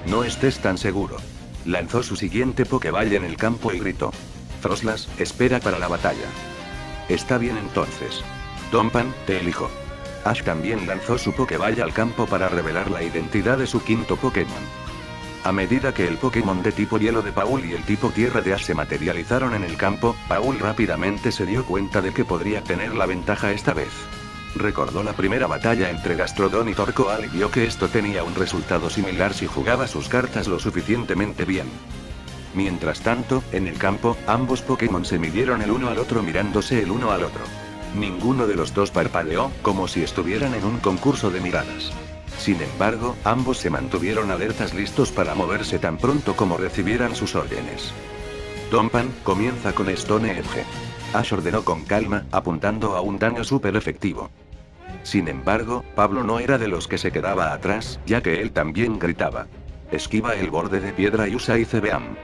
No estés tan seguro. Lanzó su siguiente Pokéball en el campo y gritó: Froslas, espera para la batalla. Está bien entonces. Dompan, te elijo. Ash también lanzó su Pokéball al campo para revelar la identidad de su quinto Pokémon. A medida que el Pokémon de tipo hielo de Paul y el tipo tierra de Ash se materializaron en el campo, Paul rápidamente se dio cuenta de que podría tener la ventaja esta vez. Recordó la primera batalla entre Gastrodon y Torkoal y vio que esto tenía un resultado similar si jugaba sus cartas lo suficientemente bien. Mientras tanto, en el campo, ambos Pokémon se midieron el uno al otro mirándose el uno al otro. Ninguno de los dos parpadeó, como si estuvieran en un concurso de miradas. Sin embargo, ambos se mantuvieron alertas, listos para moverse tan pronto como recibieran sus órdenes. Donphan, comienza con Stone Edge. Ash ordenó con calma, apuntando a un daño súper efectivo. Sin embargo, Pablo no era de los que se quedaba atrás, ya que él también gritaba. Esquiva el borde de piedra y usa Icebeam.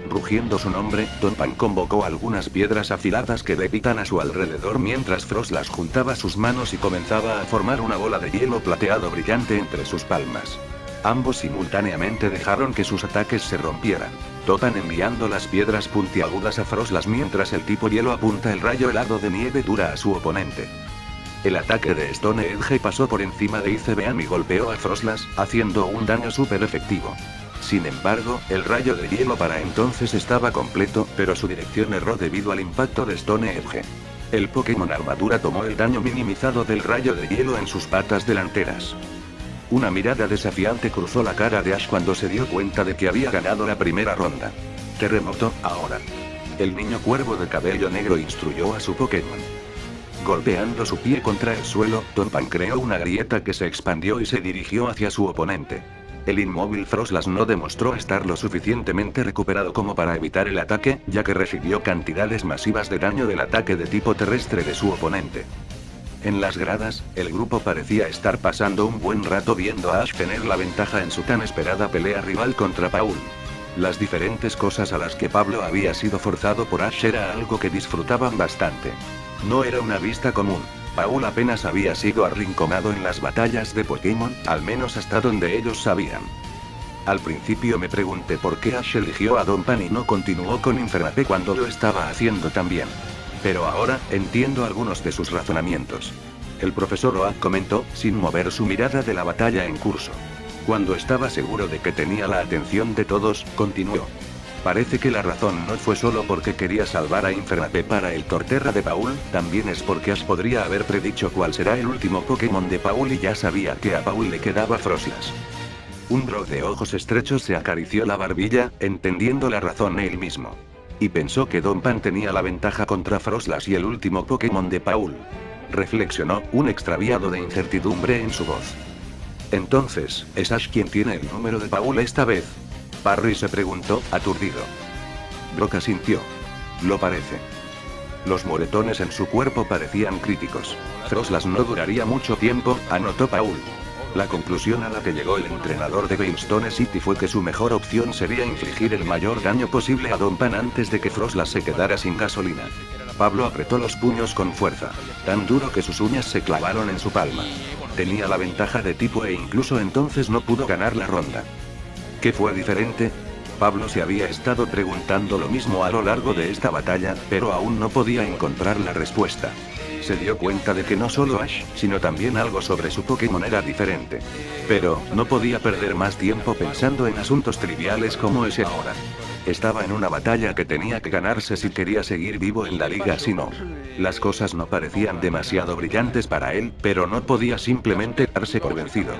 Rugiendo su nombre, Donphan convocó algunas piedras afiladas que levitan a su alrededor mientras Frost las juntaba sus manos y comenzaba a formar una bola de hielo plateado brillante entre sus palmas. Ambos simultáneamente dejaron que sus ataques se rompieran. Donphan enviando las piedras puntiagudas a Frostlass mientras el tipo hielo apunta el rayo helado de nieve dura a su oponente. El ataque de Stone Edge pasó por encima de Icebeam y golpeó a Frostlass, haciendo un daño súper efectivo. Sin embargo, el rayo de hielo para entonces estaba completo, pero su dirección erró debido al impacto de Stone Edge. El Pokémon Armadura tomó el daño minimizado del rayo de hielo en sus patas delanteras. Una mirada desafiante cruzó la cara de Ash cuando se dio cuenta de que había ganado la primera ronda. Terremoto, ahora. El niño cuervo de cabello negro instruyó a su Pokémon. Golpeando su pie contra el suelo, Donphan creó una grieta que se expandió y se dirigió hacia su oponente. El inmóvil Frostlass no demostró estar lo suficientemente recuperado como para evitar el ataque, ya que recibió cantidades masivas de daño del ataque de tipo terrestre de su oponente. En las gradas, el grupo parecía estar pasando un buen rato viendo a Ash tener la ventaja en su tan esperada pelea rival contra Paul. Las diferentes cosas a las que Pablo había sido forzado por Ash era algo que disfrutaban bastante. No era una vista común. Paul apenas había sido arrinconado en las batallas de Pokémon, al menos hasta donde ellos sabían. Al principio me pregunté por qué Ash eligió a Donphan y no continuó con Infernape cuando lo estaba haciendo tan bien. Pero ahora, entiendo algunos de sus razonamientos. El profesor Oak comentó, sin mover su mirada de la batalla en curso. Cuando estaba seguro de que tenía la atención de todos, continuó. Parece que la razón no fue solo porque quería salvar a Infernape para el Torterra de Paul, también es porque Ash podría haber predicho cuál será el último Pokémon de Paul y ya sabía que a Paul le quedaba Frostlass. Un Brock de ojos estrechos se acarició la barbilla, entendiendo la razón él mismo. Y pensó que Donphan tenía la ventaja contra Frostlass y el último Pokémon de Paul. Reflexionó, un extraviado de incertidumbre en su voz. Entonces, ¿es Ash quien tiene el número de Paul esta vez? Parry se preguntó, aturdido. Brock asintió. Lo parece. Los moretones en su cuerpo parecían críticos. Frostlass no duraría mucho tiempo, anotó Paul. La conclusión a la que llegó el entrenador de Brimstone City fue que su mejor opción sería infligir el mayor daño posible a Donphan antes de que Frostlass se quedara sin gasolina. Pablo apretó los puños con fuerza, tan duro que sus uñas se clavaron en su palma. Tenía la ventaja de tipo e incluso entonces no pudo ganar la ronda. ¿Qué fue diferente? Pablo se había estado preguntando lo mismo a lo largo de esta batalla, pero aún no podía encontrar la respuesta. Se dio cuenta de que no solo Ash, sino también algo sobre su Pokémon era diferente. Pero, no podía perder más tiempo pensando en asuntos triviales como ese ahora. Estaba en una batalla que tenía que ganarse si quería seguir vivo en la liga, si no. Las cosas no parecían demasiado brillantes para él, pero no podía simplemente darse por vencido.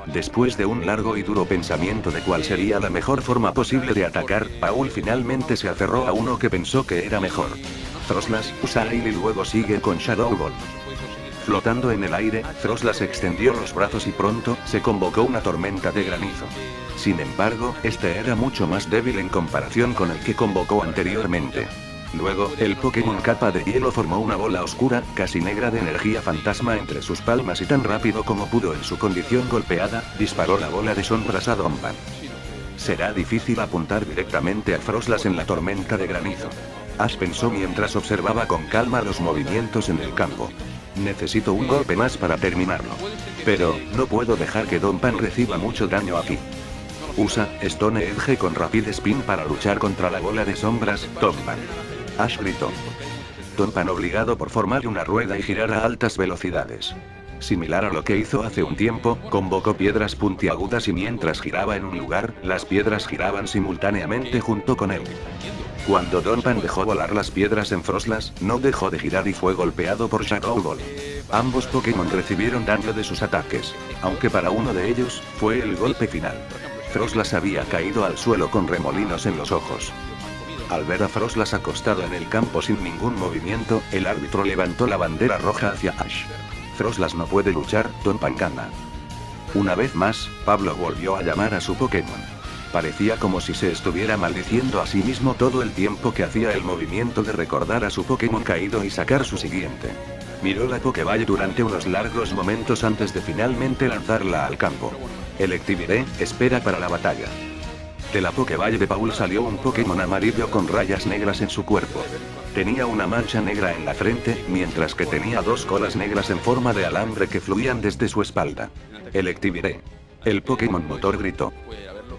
Después de un largo y duro pensamiento de cuál sería la mejor forma posible de atacar, Paul finalmente se aferró a uno que pensó que era mejor. Frostlass, usa Aile y luego sigue con Shadow Ball. Flotando en el aire, Frostlass extendió los brazos y pronto, se convocó una tormenta de granizo. Sin embargo, este era mucho más débil en comparación con el que convocó anteriormente. Luego, el Pokémon Capa de Hielo formó una bola oscura, casi negra de energía fantasma entre sus palmas y tan rápido como pudo en su condición golpeada, disparó la bola de sombras a Donphan. Será difícil apuntar directamente a Frostlass en la tormenta de granizo. Ash pensó mientras observaba con calma los movimientos en el campo. Necesito un golpe más para terminarlo. Pero, no puedo dejar que Donphan reciba mucho daño aquí. Usa Stone Edge con Rapid Spin para luchar contra la bola de sombras, Donphan. Ash gritó. Donphan, obligado por formar una rueda y girar a altas velocidades. Similar a lo que hizo hace un tiempo, convocó piedras puntiagudas y mientras giraba en un lugar, las piedras giraban simultáneamente junto con él. Cuando Donphan dejó volar las piedras en Frostlass, no dejó de girar y fue golpeado por Shadow Ball. Ambos Pokémon recibieron daño de sus ataques, aunque para uno de ellos, fue el golpe final. Frostlass había caído al suelo con remolinos en los ojos. Al ver a Froslas acostado en el campo sin ningún movimiento, el árbitro levantó la bandera roja hacia Ash. Froslas no puede luchar, Donphan gana. Una vez más, Pablo volvió a llamar a su Pokémon. Parecía como si se estuviera maldiciendo a sí mismo todo el tiempo que hacía el movimiento de recordar a su Pokémon caído y sacar su siguiente. Miró la Pokéball durante unos largos momentos antes de finalmente lanzarla al campo. Electiviré, espera para la batalla. De la Pokéball de Paul salió un Pokémon amarillo con rayas negras en su cuerpo. Tenía una mancha negra en la frente, mientras que tenía dos colas negras en forma de alambre que fluían desde su espalda. Electiviré. El Pokémon motor gritó.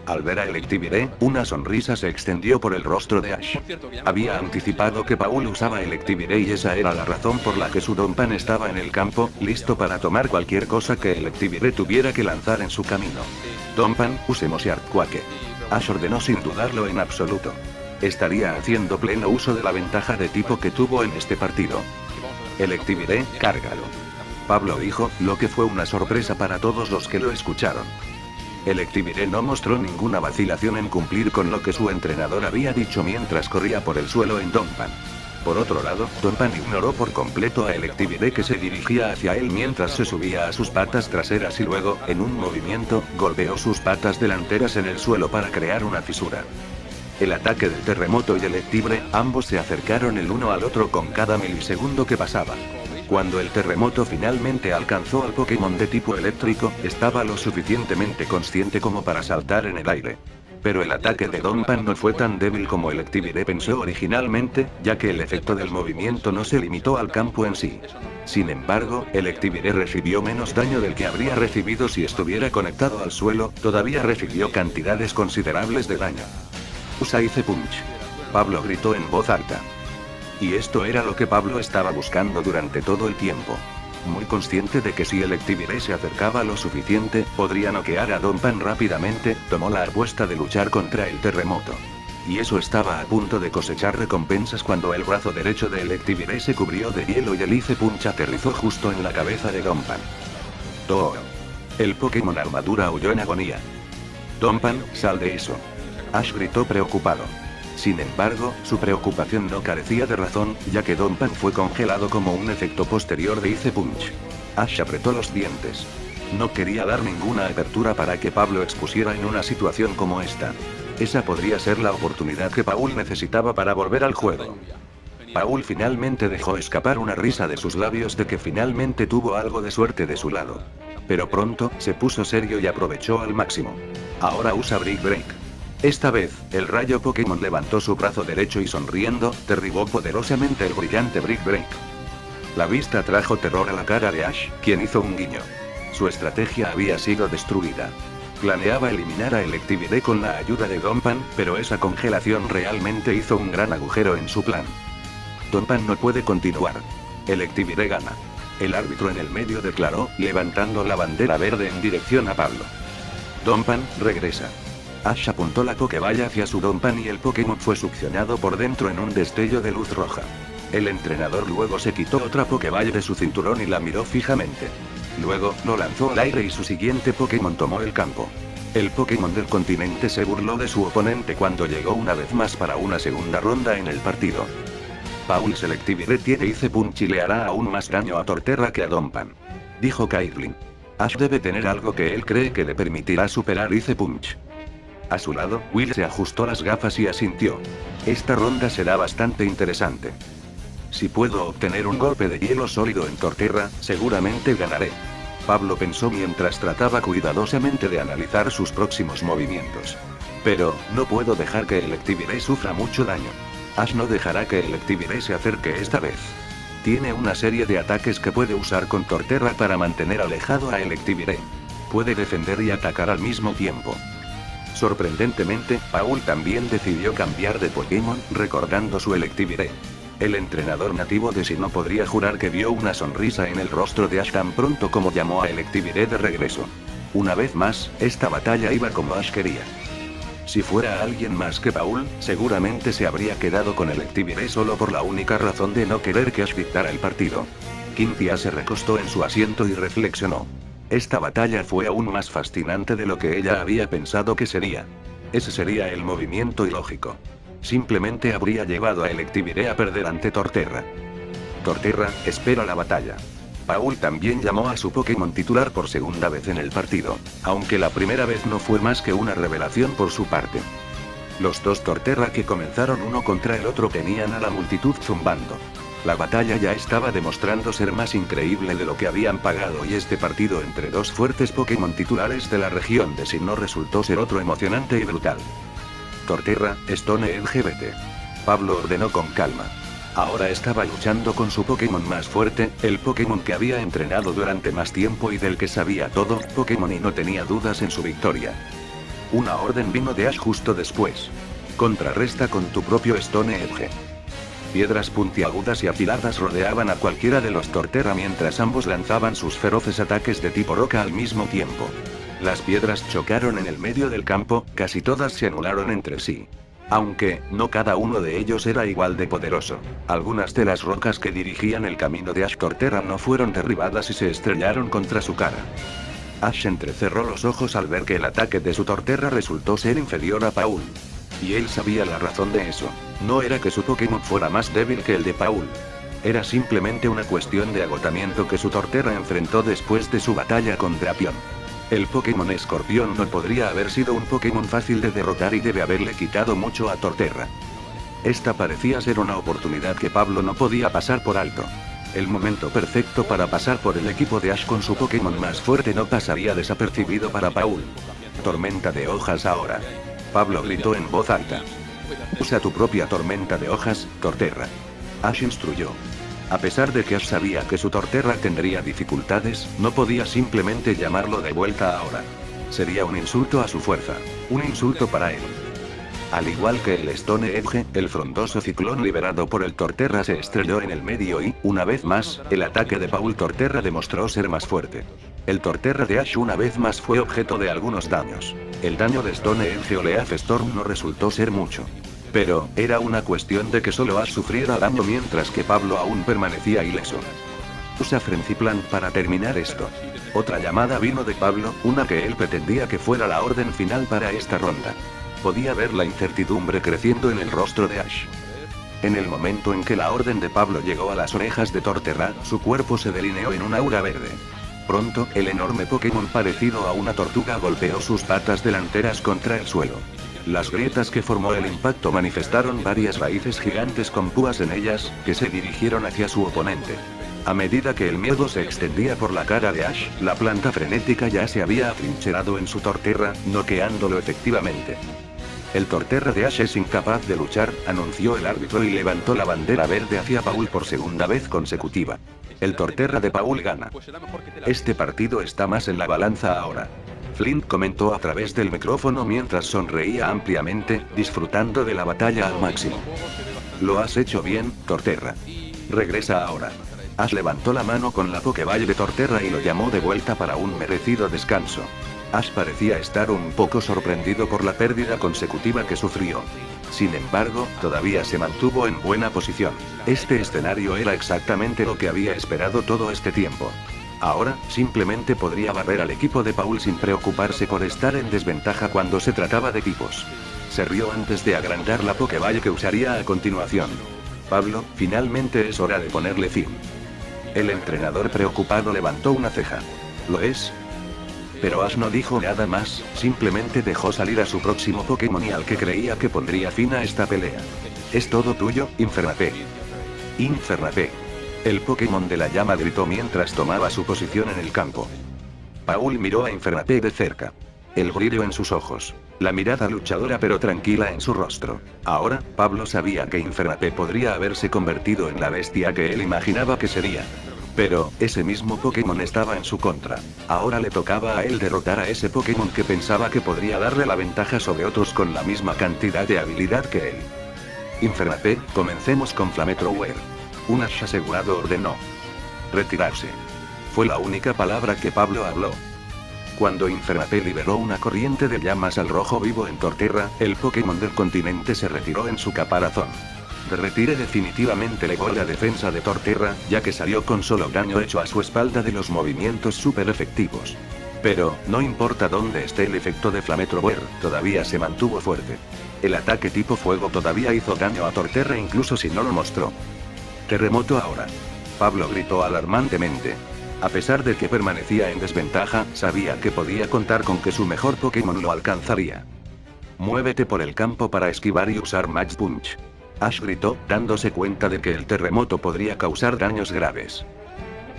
Al ver a Electiviré, una sonrisa se extendió por el rostro de Ash. Había anticipado que Paul usaba Electiviré y esa era la razón por la que su Donphan estaba en el campo, listo para tomar cualquier cosa que Electiviré tuviera que lanzar en su camino. Donphan, usemos Earthquake. Ash ordenó sin dudarlo en absoluto. Estaría haciendo pleno uso de la ventaja de tipo que tuvo en este partido. Electiviré, cárgalo. Pablo dijo, lo que fue una sorpresa para todos los que lo escucharon. Electiviré no mostró ninguna vacilación en cumplir con lo que su entrenador había dicho mientras corría por el suelo en Donphan. Por otro lado, Donphan ignoró por completo a Electiviré que se dirigía hacia él mientras se subía a sus patas traseras y luego, en un movimiento, golpeó sus patas delanteras en el suelo para crear una fisura. El ataque del terremoto y Electiviré, ambos se acercaron el uno al otro con cada milisegundo que pasaba. Cuando el terremoto finalmente alcanzó al Pokémon de tipo eléctrico, estaba lo suficientemente consciente como para saltar en el aire. Pero el ataque de Donphan no fue tan débil como Electiviré pensó originalmente, ya que el efecto del movimiento no se limitó al campo en sí. Sin embargo, Electiviré recibió menos daño del que habría recibido si estuviera conectado al suelo, todavía recibió cantidades considerables de daño. Usa Ice Punch. Pablo gritó en voz alta. Y esto era lo que Pablo estaba buscando durante todo el tiempo. Muy consciente de que si Electiviré se acercaba lo suficiente, podría noquear a Donphan rápidamente, tomó la apuesta de luchar contra el terremoto. Y eso estaba a punto de cosechar recompensas cuando el brazo derecho de Electiviré se cubrió de hielo y el Ice Punch aterrizó justo en la cabeza de Donphan. ¡Too! El Pokémon armadura huyó en agonía. Donphan, sal de eso. Ash gritó preocupado. Sin embargo, su preocupación no carecía de razón, ya que Donphan fue congelado como un efecto posterior de Ice Punch. Ash apretó los dientes. No quería dar ninguna apertura para que Pablo expusiera en una situación como esta. Esa podría ser la oportunidad que Paul necesitaba para volver al juego. Paul finalmente dejó escapar una risa de sus labios de que finalmente tuvo algo de suerte de su lado. Pero pronto, se puso serio y aprovechó al máximo. Ahora usa Brick Break. Esta vez, el rayo Pokémon levantó su brazo derecho y sonriendo, derribó poderosamente el brillante Brick Break. La vista trajo terror a la cara de Ash, quien hizo un guiño. Su estrategia había sido destruida. Planeaba eliminar a Electiviré con la ayuda de Donphan, pero esa congelación realmente hizo un gran agujero en su plan. Donphan no puede continuar. Electiviré gana. El árbitro en el medio declaró, levantando la bandera verde en dirección a Pablo. Donphan, regresa. Ash apuntó la Pokéball hacia su Donphan y el Pokémon fue succionado por dentro en un destello de luz roja. El entrenador luego se quitó otra Pokéball de su cinturón y la miró fijamente. Luego, lo lanzó al aire y su siguiente Pokémon tomó el campo. El Pokémon del continente se burló de su oponente cuando llegó una vez más para una segunda ronda en el partido. Paul Selectiviré tiene Ice Punch y le hará aún más daño a Torterra que a Donphan. Dijo Caitlyn. Ash debe tener algo que él cree que le permitirá superar Ice Punch. A su lado, Will se ajustó las gafas y asintió. Esta ronda será bastante interesante. Si puedo obtener un golpe de hielo sólido en Torterra, seguramente ganaré. Pablo pensó mientras trataba cuidadosamente de analizar sus próximos movimientos. Pero, no puedo dejar que Electiviré sufra mucho daño. Ash no dejará que Electiviré se acerque esta vez. Tiene una serie de ataques que puede usar con Torterra para mantener alejado a Electiviré. Puede defender y atacar al mismo tiempo. Sorprendentemente, Paul también decidió cambiar de Pokémon, recordando su Electiviré. El entrenador nativo de Sinnoh podría jurar que vio una sonrisa en el rostro de Ash tan pronto como llamó a Electiviré de regreso. Una vez más, esta batalla iba como Ash quería. Si fuera alguien más que Paul, seguramente se habría quedado con Electiviré solo por la única razón de no querer que Ash dictara el partido. Cynthia se recostó en su asiento y reflexionó. Esta batalla fue aún más fascinante de lo que ella había pensado que sería. Ese sería el movimiento ilógico. simplemente habría llevado a Electivire a perder ante Torterra. Torterra, espera la batalla. Paul también llamó a su Pokémon titular por segunda vez en el partido, aunque la primera vez no fue más que una revelación por su parte. Los dos Torterra que comenzaron uno contra el otro tenían a la multitud zumbando. La batalla ya estaba demostrando ser más increíble de lo que habían pagado y este partido entre dos fuertes Pokémon titulares de la región de Sinnoh resultó ser otro emocionante y brutal. Torterra, Stone Edge vete. Pablo ordenó con calma. Ahora estaba luchando con su Pokémon más fuerte, el Pokémon que había entrenado durante más tiempo y del que sabía todo, Pokémon y no tenía dudas en su victoria. Una orden vino de Ash justo después. Contrarresta con tu propio Stone Edge. Piedras puntiagudas y afiladas rodeaban a cualquiera de los Torterra mientras ambos lanzaban sus feroces ataques de tipo roca al mismo tiempo. Las piedras chocaron en el medio del campo, casi todas se anularon entre sí. Aunque, no cada uno de ellos era igual de poderoso. Algunas de las rocas que dirigían el camino de Ash Torterra no fueron derribadas y se estrellaron contra su cara. Ash entrecerró los ojos al ver que el ataque de su Torterra resultó ser inferior a Paul. Y él sabía la razón de eso. No era que su Pokémon fuera más débil que el de Paul. Era simplemente una cuestión de agotamiento que su Torterra enfrentó después de su batalla con Drapion. El Pokémon Escorpión no podría haber sido un Pokémon fácil de derrotar y debe haberle quitado mucho a Torterra. Esta parecía ser una oportunidad que Pablo no podía pasar por alto. El momento perfecto para pasar por el equipo de Ash con su Pokémon más fuerte no pasaría desapercibido para Paul. Tormenta de hojas ahora. Pablo gritó en voz alta. Usa tu propia tormenta de hojas, Torterra. Ash instruyó. A pesar de que Ash sabía que su Torterra tendría dificultades, no podía simplemente llamarlo de vuelta ahora. Sería un insulto a su fuerza. Un insulto para él. Al igual que el Stone Edge, el frondoso ciclón liberado por el Torterra se estrelló en el medio y, una vez más, el ataque de Paul Torterra demostró ser más fuerte. El Torterra de Ash una vez más fue objeto de algunos daños. El daño de Stone Edge o Leaf Storm no resultó ser mucho. Pero, era una cuestión de que solo Ash sufriera daño mientras que Pablo aún permanecía ileso. Usa Frenzy Plant para terminar esto. Otra llamada vino de Pablo, una que él pretendía que fuera la orden final para esta ronda. Podía ver la incertidumbre creciendo en el rostro de Ash. En el momento en que la orden de Pablo llegó a las orejas de Torterra, su cuerpo se delineó en un aura verde. Pronto, el enorme Pokémon parecido a una tortuga golpeó sus patas delanteras contra el suelo. Las grietas que formó el impacto manifestaron varias raíces gigantes con púas en ellas, que se dirigieron hacia su oponente. A medida que el miedo se extendía por la cara de Ash, la planta frenética ya se había atrincherado en su Torterra, noqueándolo efectivamente. El Torterra de Ash es incapaz de luchar, anunció el árbitro y levantó la bandera verde hacia Paul por segunda vez consecutiva. El Torterra de Paul gana. Este partido está más en la balanza ahora. Flint comentó a través del micrófono mientras sonreía ampliamente, disfrutando de la batalla al máximo. Lo has hecho bien, Torterra. Regresa ahora. Ash levantó la mano con la Pokéball de Torterra y lo llamó de vuelta para un merecido descanso. Ash parecía estar un poco sorprendido por la pérdida consecutiva que sufrió. Sin embargo, todavía se mantuvo en buena posición. Este escenario era exactamente lo que había esperado todo este tiempo. Ahora, simplemente podría barrer al equipo de Paul sin preocuparse por estar en desventaja cuando se trataba de equipos. Se rió antes de agrandar la Pokéball que usaría a continuación. Pablo, finalmente es hora de ponerle fin. El entrenador preocupado levantó una ceja. ¿Lo es? Pero Ash no dijo nada más, simplemente dejó salir a su próximo Pokémon y al que creía que pondría fin a esta pelea. Es todo tuyo, Infernape. Infernape. El Pokémon de la llama gritó mientras tomaba su posición en el campo. Paul miró a Infernape de cerca. El brillo en sus ojos. La mirada luchadora pero tranquila en su rostro. Ahora, Pablo sabía que Infernape podría haberse convertido en la bestia que él imaginaba que sería. Pero, ese mismo Pokémon estaba en su contra. Ahora le tocaba a él derrotar a ese Pokémon que pensaba que podría darle la ventaja sobre otros con la misma cantidad de habilidad que él. Infernape, comencemos con Flamethrower. Un Ash asegurado ordenó. Retirarse. Fue la única palabra que Pablo habló. Cuando Infernape liberó una corriente de llamas al rojo vivo en Torterra, el Pokémon del continente se retiró en su caparazón. Retire definitivamente legó la defensa de Torterra, ya que salió con solo daño hecho a su espalda de los movimientos super efectivos. Pero, no importa dónde esté el efecto de Flamethrower, todavía se mantuvo fuerte. El ataque tipo fuego todavía hizo daño a Torterra incluso si no lo mostró. Terremoto ahora. Pablo gritó alarmantemente. A pesar de que permanecía en desventaja, sabía que podía contar con que su mejor Pokémon lo alcanzaría. Muévete por el campo para esquivar y usar Max Punch. Ash gritó, dándose cuenta de que el terremoto podría causar daños graves.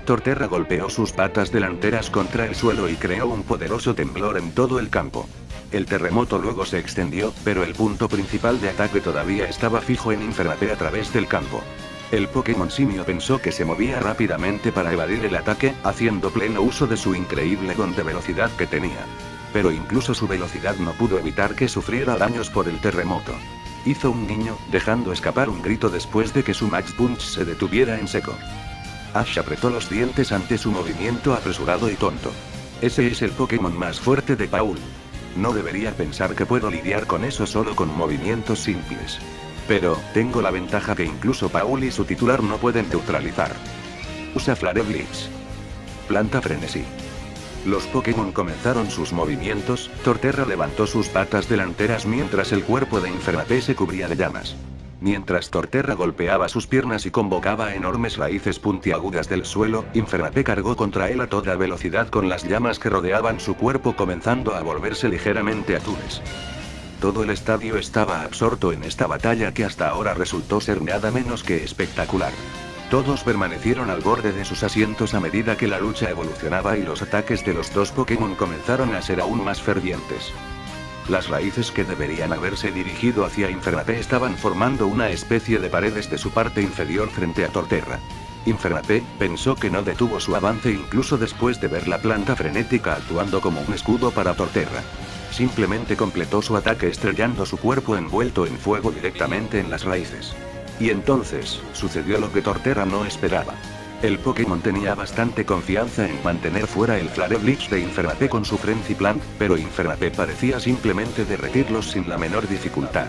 Torterra golpeó sus patas delanteras contra el suelo y creó un poderoso temblor en todo el campo. El terremoto luego se extendió, pero el punto principal de ataque todavía estaba fijo en Infernape a través del campo. El Pokémon simio pensó que se movía rápidamente para evadir el ataque, haciendo pleno uso de su increíble don de velocidad que tenía. Pero incluso su velocidad no pudo evitar que sufriera daños por el terremoto. Hizo un guiño, dejando escapar un grito después de que su Max Punch se detuviera en seco. Ash apretó los dientes ante su movimiento apresurado y tonto. Ese es el Pokémon más fuerte de Paul. No debería pensar que puedo lidiar con eso solo con movimientos simples. Pero, tengo la ventaja que incluso Paul y su titular no pueden neutralizar. Usa Flare Blitz. Planta frenesí. Los Pokémon comenzaron sus movimientos, Torterra levantó sus patas delanteras mientras el cuerpo de Infernape se cubría de llamas. Mientras Torterra golpeaba sus piernas y convocaba enormes raíces puntiagudas del suelo, Infernape cargó contra él a toda velocidad con las llamas que rodeaban su cuerpo comenzando a volverse ligeramente azules. Todo el estadio estaba absorto en esta batalla que hasta ahora resultó ser nada menos que espectacular. Todos permanecieron al borde de sus asientos a medida que la lucha evolucionaba y los ataques de los dos Pokémon comenzaron a ser aún más fervientes. Las raíces que deberían haberse dirigido hacia Infernape estaban formando una especie de paredes de su parte inferior frente a Torterra. Infernape pensó que no detuvo su avance incluso después de ver la planta frenética actuando como un escudo para Torterra. Simplemente completó su ataque estrellando su cuerpo envuelto en fuego directamente en las raíces. Y entonces, sucedió lo que Torterra no esperaba. El Pokémon tenía bastante confianza en mantener fuera el Flare Blitz de Infernape con su Frenzy Plant, pero Infernape parecía simplemente derretirlos sin la menor dificultad.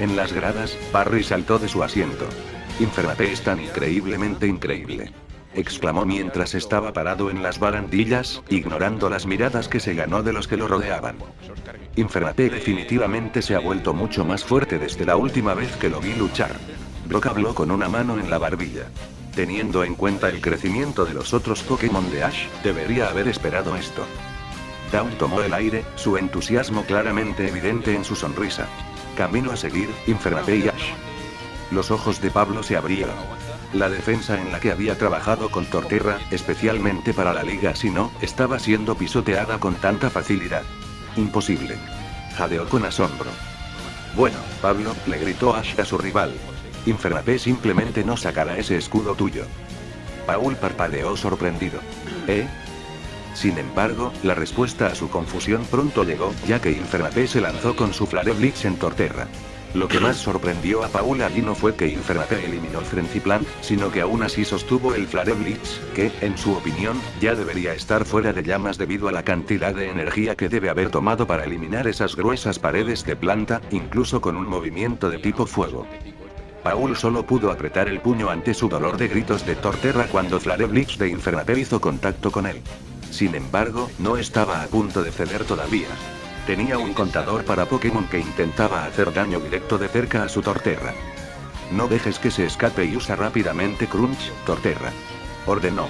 En las gradas, Barry saltó de su asiento. Infernape es tan increíblemente increíble, exclamó mientras estaba parado en las barandillas, ignorando las miradas que se ganó de los que lo rodeaban. Infernape definitivamente se ha vuelto mucho más fuerte desde la última vez que lo vi luchar. Brock habló con una mano en la barbilla. Teniendo en cuenta el crecimiento de los otros Pokémon de Ash, debería haber esperado esto. Dawn tomó el aire, su entusiasmo claramente evidente en su sonrisa. Camino a seguir, Infernape y Ash. Los ojos de Pablo se abrieron. La defensa en la que había trabajado con Torterra, especialmente para la Liga Sinnoh, estaba siendo pisoteada con tanta facilidad. Imposible. Jadeó con asombro. Bueno, Pablo, le gritó Ash a su rival. Infernape simplemente no sacará ese escudo tuyo. Paul parpadeó sorprendido. ¿Eh? Sin embargo, la respuesta a su confusión pronto llegó, ya que Infernape se lanzó con su Flare Blitz en Torterra. Lo que más sorprendió a Paul allí no fue que Infernape eliminó el Frenzy Plant, sino que aún así sostuvo el Flare Blitz, que, en su opinión, ya debería estar fuera de llamas debido a la cantidad de energía que debe haber tomado para eliminar esas gruesas paredes de planta, incluso con un movimiento de tipo fuego. Paul solo pudo apretar el puño ante su dolor de gritos de Torterra cuando Flare Blitz de Infernape hizo contacto con él. Sin embargo, no estaba a punto de ceder todavía. Tenía un contador para Pokémon que intentaba hacer daño directo de cerca a su Torterra. No dejes que se escape y usa rápidamente Crunch, Torterra. Ordenó.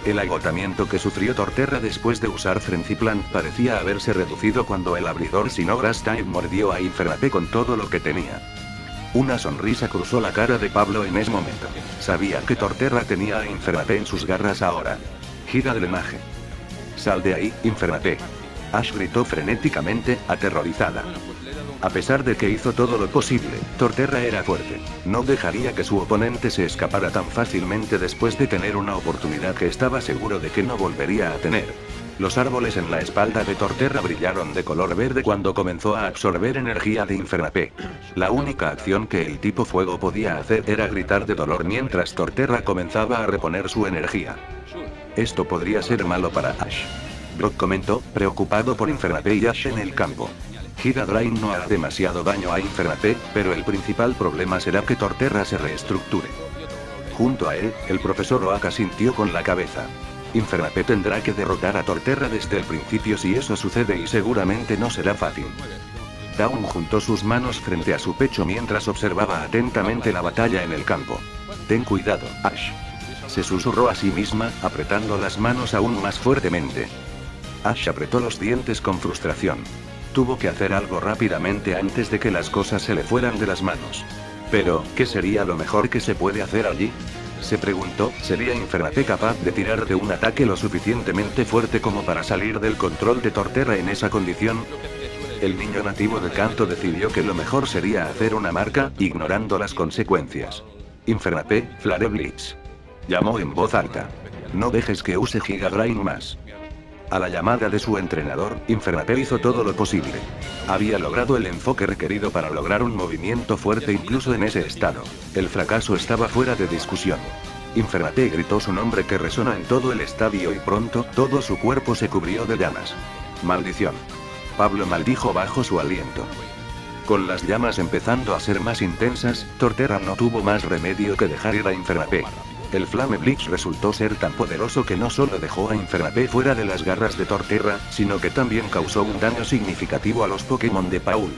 El agotamiento que sufrió Torterra después de usar Frenzy Plant parecía haberse reducido cuando el abridor Sinnoh Grass Type mordió a Infernape con todo lo que tenía. Una sonrisa cruzó la cara de Pablo en ese momento. Sabía que Torterra tenía a Infernape en sus garras ahora. Gira drenaje. Sal de ahí, Infernape. Ash gritó frenéticamente, aterrorizada. A pesar de que hizo todo lo posible, Torterra era fuerte. No dejaría que su oponente se escapara tan fácilmente después de tener una oportunidad que estaba seguro de que no volvería a tener. Los árboles en la espalda de Torterra brillaron de color verde cuando comenzó a absorber energía de Infernape. La única acción que el tipo fuego podía hacer era gritar de dolor mientras Torterra comenzaba a reponer su energía. Esto podría ser malo para Ash. Brock comentó, preocupado por Infernape y Ash en el campo. Gira Drain no hará demasiado daño a Infernape, pero el principal problema será que Torterra se reestructure. Junto a él, el profesor Oak asintió con la cabeza. Infernape tendrá que derrotar a Torterra desde el principio si eso sucede y seguramente no será fácil. Dawn juntó sus manos frente a su pecho mientras observaba atentamente la batalla en el campo. Ten cuidado, Ash. Se susurró a sí misma, apretando las manos aún más fuertemente. Ash apretó los dientes con frustración. Tuvo que hacer algo rápidamente antes de que las cosas se le fueran de las manos. Pero, ¿qué sería lo mejor que se puede hacer allí? Se preguntó, ¿sería Infernape capaz de tirar de un ataque lo suficientemente fuerte como para salir del control de Torterra en esa condición? El niño nativo de Kanto decidió que lo mejor sería hacer una marca, ignorando las consecuencias. Infernape, Flare Blitz. Llamó en voz alta. No dejes que use Giga Drain más. A la llamada de su entrenador, Infernape hizo todo lo posible. Había logrado el enfoque requerido para lograr un movimiento fuerte incluso en ese estado. El fracaso estaba fuera de discusión. Infernape gritó su nombre que resonó en todo el estadio y pronto, todo su cuerpo se cubrió de llamas. Maldición. Pablo maldijo bajo su aliento. Con las llamas empezando a ser más intensas, Torterra no tuvo más remedio que dejar ir a Infernape. El Flame Blitz resultó ser tan poderoso que no solo dejó a Infernape fuera de las garras de Torterra, sino que también causó un daño significativo a los Pokémon de Paul.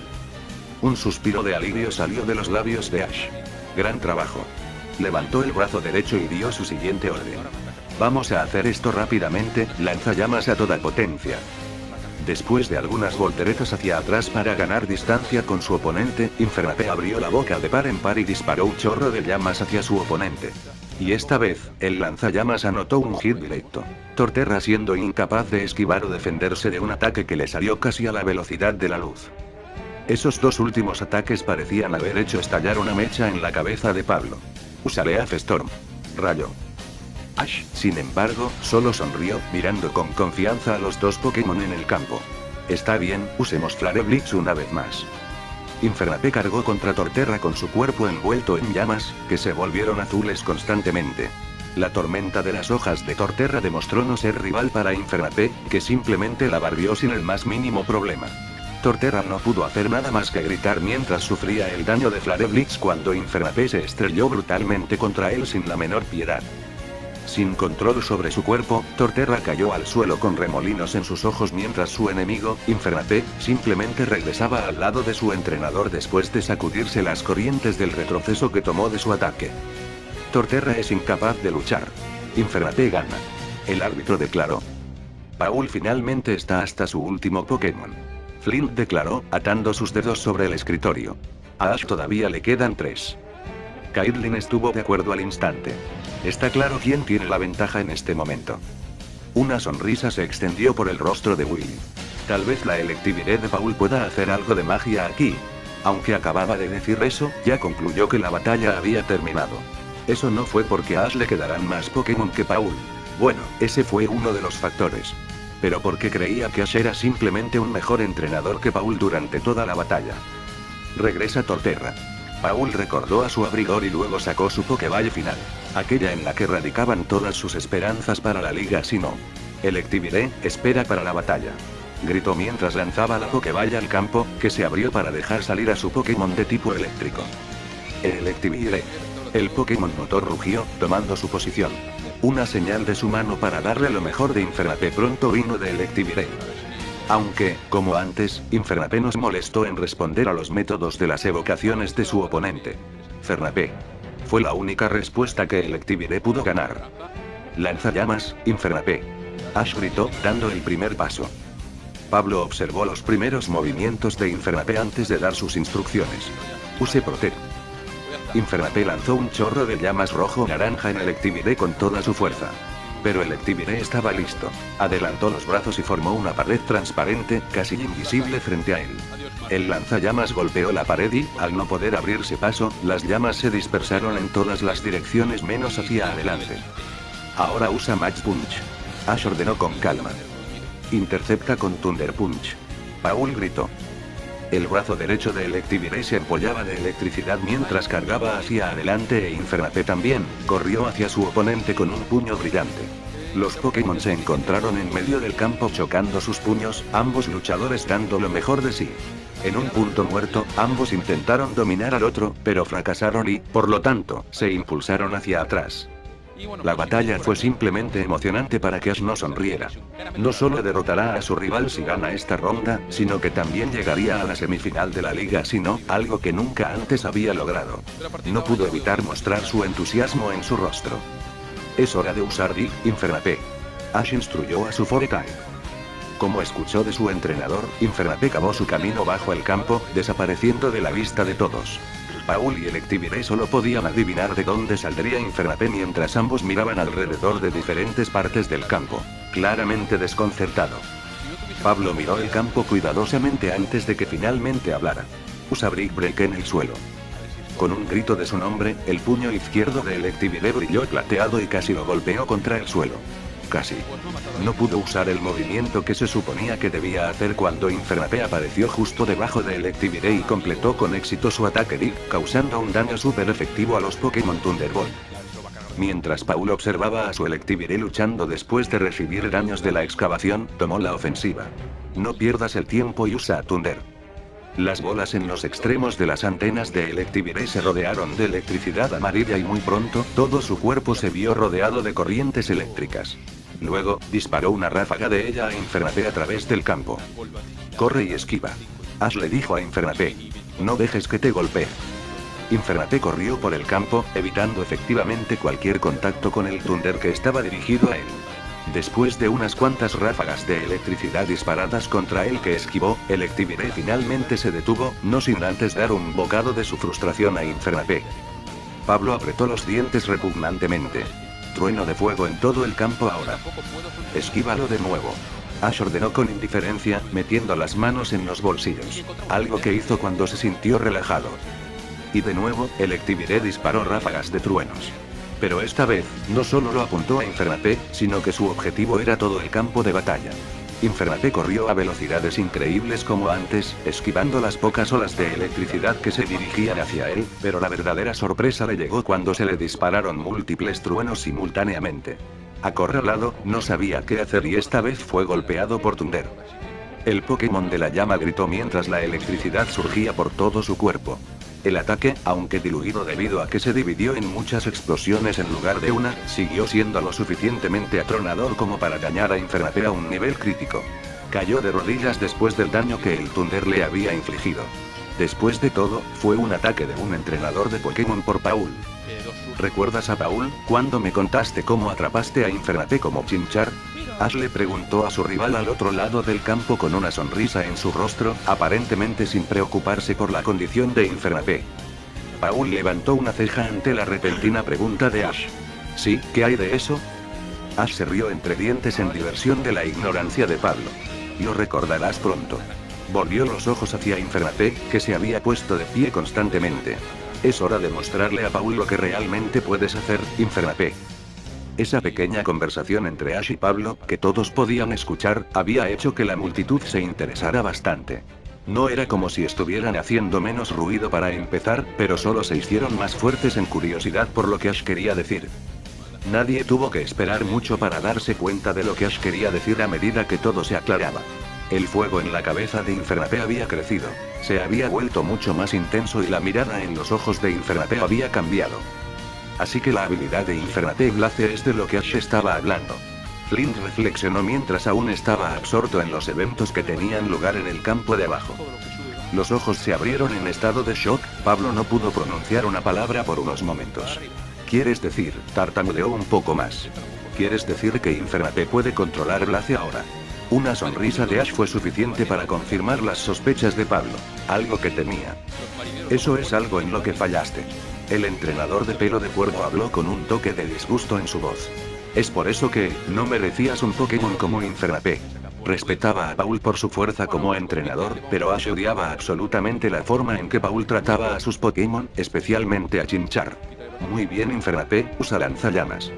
Un suspiro de alivio salió de los labios de Ash. Gran trabajo. Levantó el brazo derecho y dio su siguiente orden. Vamos a hacer esto rápidamente, lanzallamas a toda potencia. Después de algunas volteretas hacia atrás para ganar distancia con su oponente, Infernape abrió la boca de par en par y disparó un chorro de llamas hacia su oponente. Y esta vez, el lanzallamas anotó un hit directo. Torterra siendo incapaz de esquivar o defenderse de un ataque que le salió casi a la velocidad de la luz. Esos dos últimos ataques parecían haber hecho estallar una mecha en la cabeza de Pablo. Usaré F Storm. Rayo. Ash, sin embargo, solo sonrió, mirando con confianza a los dos Pokémon en el campo. Está bien, usemos Flare Blitz una vez más. Infernape cargó contra Torterra con su cuerpo envuelto en llamas, que se volvieron azules constantemente. La tormenta de las hojas de Torterra demostró no ser rival para Infernape, que simplemente la barrió sin el más mínimo problema. Torterra no pudo hacer nada más que gritar mientras sufría el daño de Flare Blitz cuando Infernape se estrelló brutalmente contra él sin la menor piedad. Sin control sobre su cuerpo, Torterra cayó al suelo con remolinos en sus ojos mientras su enemigo, Infernape, simplemente regresaba al lado de su entrenador después de sacudirse las corrientes del retroceso que tomó de su ataque. Torterra es incapaz de luchar. Infernape gana. El árbitro declaró. Paul finalmente está hasta su último Pokémon. Flint declaró, atando sus dedos sobre el escritorio. A Ash todavía le quedan 3. Caitlyn estuvo de acuerdo al instante. Está claro quién tiene la ventaja en este momento. Una sonrisa se extendió por el rostro de Will. Tal vez la Electivire de Paul pueda hacer algo de magia aquí. Aunque acababa de decir eso, ya concluyó que la batalla había terminado. Eso no fue porque a Ash le quedarán más Pokémon que Paul. Bueno, ese fue uno de los factores. Pero porque creía que Ash era simplemente un mejor entrenador que Paul durante toda la batalla. Regresa Torterra. Paul recordó a su abrigor y luego sacó su Pokéball final. Aquella en la que radicaban todas sus esperanzas para la liga si no. Electivire, espera para la batalla. Gritó mientras lanzaba la Pokéball al campo, que se abrió para dejar salir a su Pokémon de tipo eléctrico. Electivire. El Pokémon motor rugió, tomando su posición. Una señal de su mano para darle lo mejor de Infernape pronto vino de Electivire. Aunque, como antes, Infernape nos molestó en responder a los métodos de las evocaciones de su oponente. Fernape. Fue la única respuesta que Electivire pudo ganar. Lanzallamas, Infernape. Ash gritó, dando el primer paso. Pablo observó los primeros movimientos de Infernape antes de dar sus instrucciones. Use Protect. Infernape lanzó un chorro de llamas rojo-naranja en Electivire con toda su fuerza. Pero Electivire estaba listo. Adelantó los brazos y formó una pared transparente, casi invisible frente a él. El lanzallamas golpeó la pared y, al no poder abrirse paso, las llamas se dispersaron en todas las direcciones menos hacia adelante. Ahora usa Match Punch. Ash ordenó con calma. Intercepta con Thunder Punch. Paul gritó. El brazo derecho de Electivire se empollaba de electricidad mientras cargaba hacia adelante e Infernape también, corrió hacia su oponente con un puño brillante. Los Pokémon se encontraron en medio del campo chocando sus puños, ambos luchadores dando lo mejor de sí. En un punto muerto, ambos intentaron dominar al otro, pero fracasaron y, por lo tanto, se impulsaron hacia atrás. La batalla fue simplemente emocionante para que Ash no sonriera. No solo derrotará a su rival si gana esta ronda, sino que también llegaría a la semifinal de la liga si no, algo que nunca antes había logrado. No pudo evitar mostrar su entusiasmo en su rostro. Es hora de usar Dig Infernape. Ash instruyó a su Foretype. Como escuchó de su entrenador, Infernape cavó su camino bajo el campo, desapareciendo de la vista de todos. Paul y Electivire solo podían adivinar de dónde saldría Infernape mientras ambos miraban alrededor de diferentes partes del campo, claramente desconcertado. Pablo miró el campo cuidadosamente antes de que finalmente hablara. Usa Brick Break en el suelo. Con un grito de su nombre, el puño izquierdo de Electivire brilló plateado y casi lo golpeó contra el suelo. Casi. No pudo usar el movimiento que se suponía que debía hacer cuando Infernape apareció justo debajo de Electivire y completó con éxito su ataque Dig, causando un daño súper efectivo a los Pokémon Thunderbolt. Mientras Paul observaba a su Electivire luchando después de recibir daños de la excavación, tomó la ofensiva. No pierdas el tiempo y usa Thunder. Las bolas en los extremos de las antenas de Electivire se rodearon de electricidad amarilla y muy pronto, todo su cuerpo se vio rodeado de corrientes eléctricas. Luego, disparó una ráfaga de ella a Infernape a través del campo. Corre y esquiva. Ash le dijo a Infernape. No dejes que te golpee. Infernape corrió por el campo, evitando efectivamente cualquier contacto con el Thunder que estaba dirigido a él. Después de unas cuantas ráfagas de electricidad disparadas contra él que esquivó, Electivire finalmente se detuvo, no sin antes dar un bocado de su frustración a Infernape. Pablo apretó los dientes repugnantemente. Trueno de fuego en todo el campo ahora. Esquívalo de nuevo. Ash ordenó con indiferencia, metiendo las manos en los bolsillos. Algo que hizo cuando se sintió relajado. Y de nuevo, Electivire disparó ráfagas de truenos. Pero esta vez, no solo lo apuntó a Infernape, sino que su objetivo era todo el campo de batalla. Infernape corrió a velocidades increíbles como antes, esquivando las pocas olas de electricidad que se dirigían hacia él, pero la verdadera sorpresa le llegó cuando se le dispararon múltiples truenos simultáneamente. Acorralado, no sabía qué hacer y esta vez fue golpeado por Thunder. El Pokémon de la llama gritó mientras la electricidad surgía por todo su cuerpo. El ataque, aunque diluido debido a que se dividió en muchas explosiones en lugar de una, siguió siendo lo suficientemente atronador como para dañar a Infernape a un nivel crítico. Cayó de rodillas después del daño que el Thunder le había infligido. Después de todo, fue un ataque de un entrenador de Pokémon por Paul. ¿Recuerdas a Paul, cuando me contaste cómo atrapaste a Infernape como Chimchar? Ash le preguntó a su rival al otro lado del campo con una sonrisa en su rostro, aparentemente sin preocuparse por la condición de Infernape. Paul levantó una ceja ante la repentina pregunta de Ash. ¿Sí? ¿Qué hay de eso? Ash se rió entre dientes en diversión de la ignorancia de Pablo. Lo recordarás pronto. Volvió los ojos hacia Infernape, que se había puesto de pie constantemente. Es hora de mostrarle a Paul lo que realmente puedes hacer, Infernape. Esa pequeña conversación entre Ash y Pablo, que todos podían escuchar, había hecho que la multitud se interesara bastante. No era como si estuvieran haciendo menos ruido para empezar, pero solo se hicieron más fuertes en curiosidad por lo que Ash quería decir. Nadie tuvo que esperar mucho para darse cuenta de lo que Ash quería decir a medida que todo se aclaraba. El fuego en la cabeza de Infernape había crecido, se había vuelto mucho más intenso y la mirada en los ojos de Infernape había cambiado. Así que la habilidad de Infernape Glace es de lo que Ash estaba hablando. Flint reflexionó mientras aún estaba absorto en los eventos que tenían lugar en el campo de abajo. Los ojos se abrieron en estado de shock, Pablo no pudo pronunciar una palabra por unos momentos. ¿Quieres decir? Tartamudeó un poco más. ¿Quieres decir que Infernape puede controlar Glace ahora? Una sonrisa de Ash fue suficiente para confirmar las sospechas de Pablo, algo que temía. Eso es algo en lo que fallaste. El entrenador de pelo de cuervo habló con un toque de disgusto en su voz. Es por eso que, no merecías un Pokémon como Infernape. Respetaba a Paul por su fuerza como entrenador, pero Ash odiaba absolutamente la forma en que Paul trataba a sus Pokémon, especialmente a Chimchar. Muy bien Infernape, usa lanzallamas.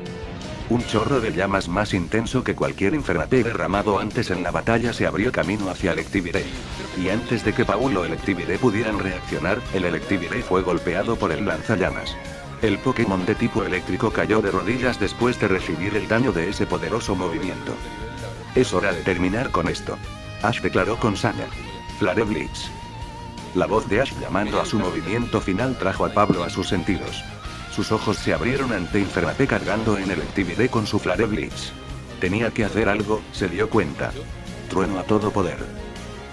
Un chorro de llamas más intenso que cualquier Infernape derramado antes en la batalla se abrió camino hacia Electivire. Y antes de que Paul o Electivire pudieran reaccionar, el Electivire fue golpeado por el lanzallamas. El Pokémon de tipo eléctrico cayó de rodillas después de recibir el daño de ese poderoso movimiento. Es hora de terminar con esto. Ash declaró con saña. Flare Blitz. La voz de Ash llamando a su movimiento final trajo a Pablo a sus sentidos. Sus ojos se abrieron ante Infernape cargando en Electivire con su Flare Blitz. Tenía que hacer algo, se dio cuenta. Trueno a todo poder.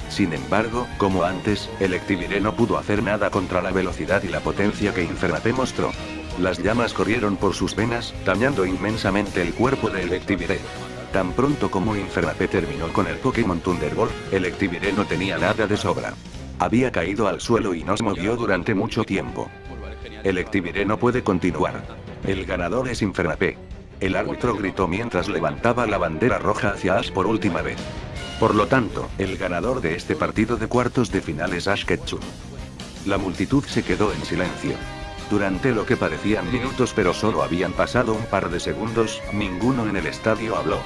Sin embargo, como antes, Electivire no pudo hacer nada contra la velocidad y la potencia que Infernape mostró. Las llamas corrieron por sus venas, dañando inmensamente el cuerpo de Electivire. Tan pronto como Infernape terminó con el Pokémon Thunderbolt, Electivire no tenía nada de sobra. Había caído al suelo y no se movió durante mucho tiempo. Electivire no puede continuar. El ganador es Infernape. El árbitro gritó mientras levantaba la bandera roja hacia Ash por última vez. Por lo tanto, el ganador de este partido de cuartos de final es Ash Ketchum. La multitud se quedó en silencio. Durante lo que parecían minutos pero solo habían pasado un par de segundos, ninguno en el estadio habló.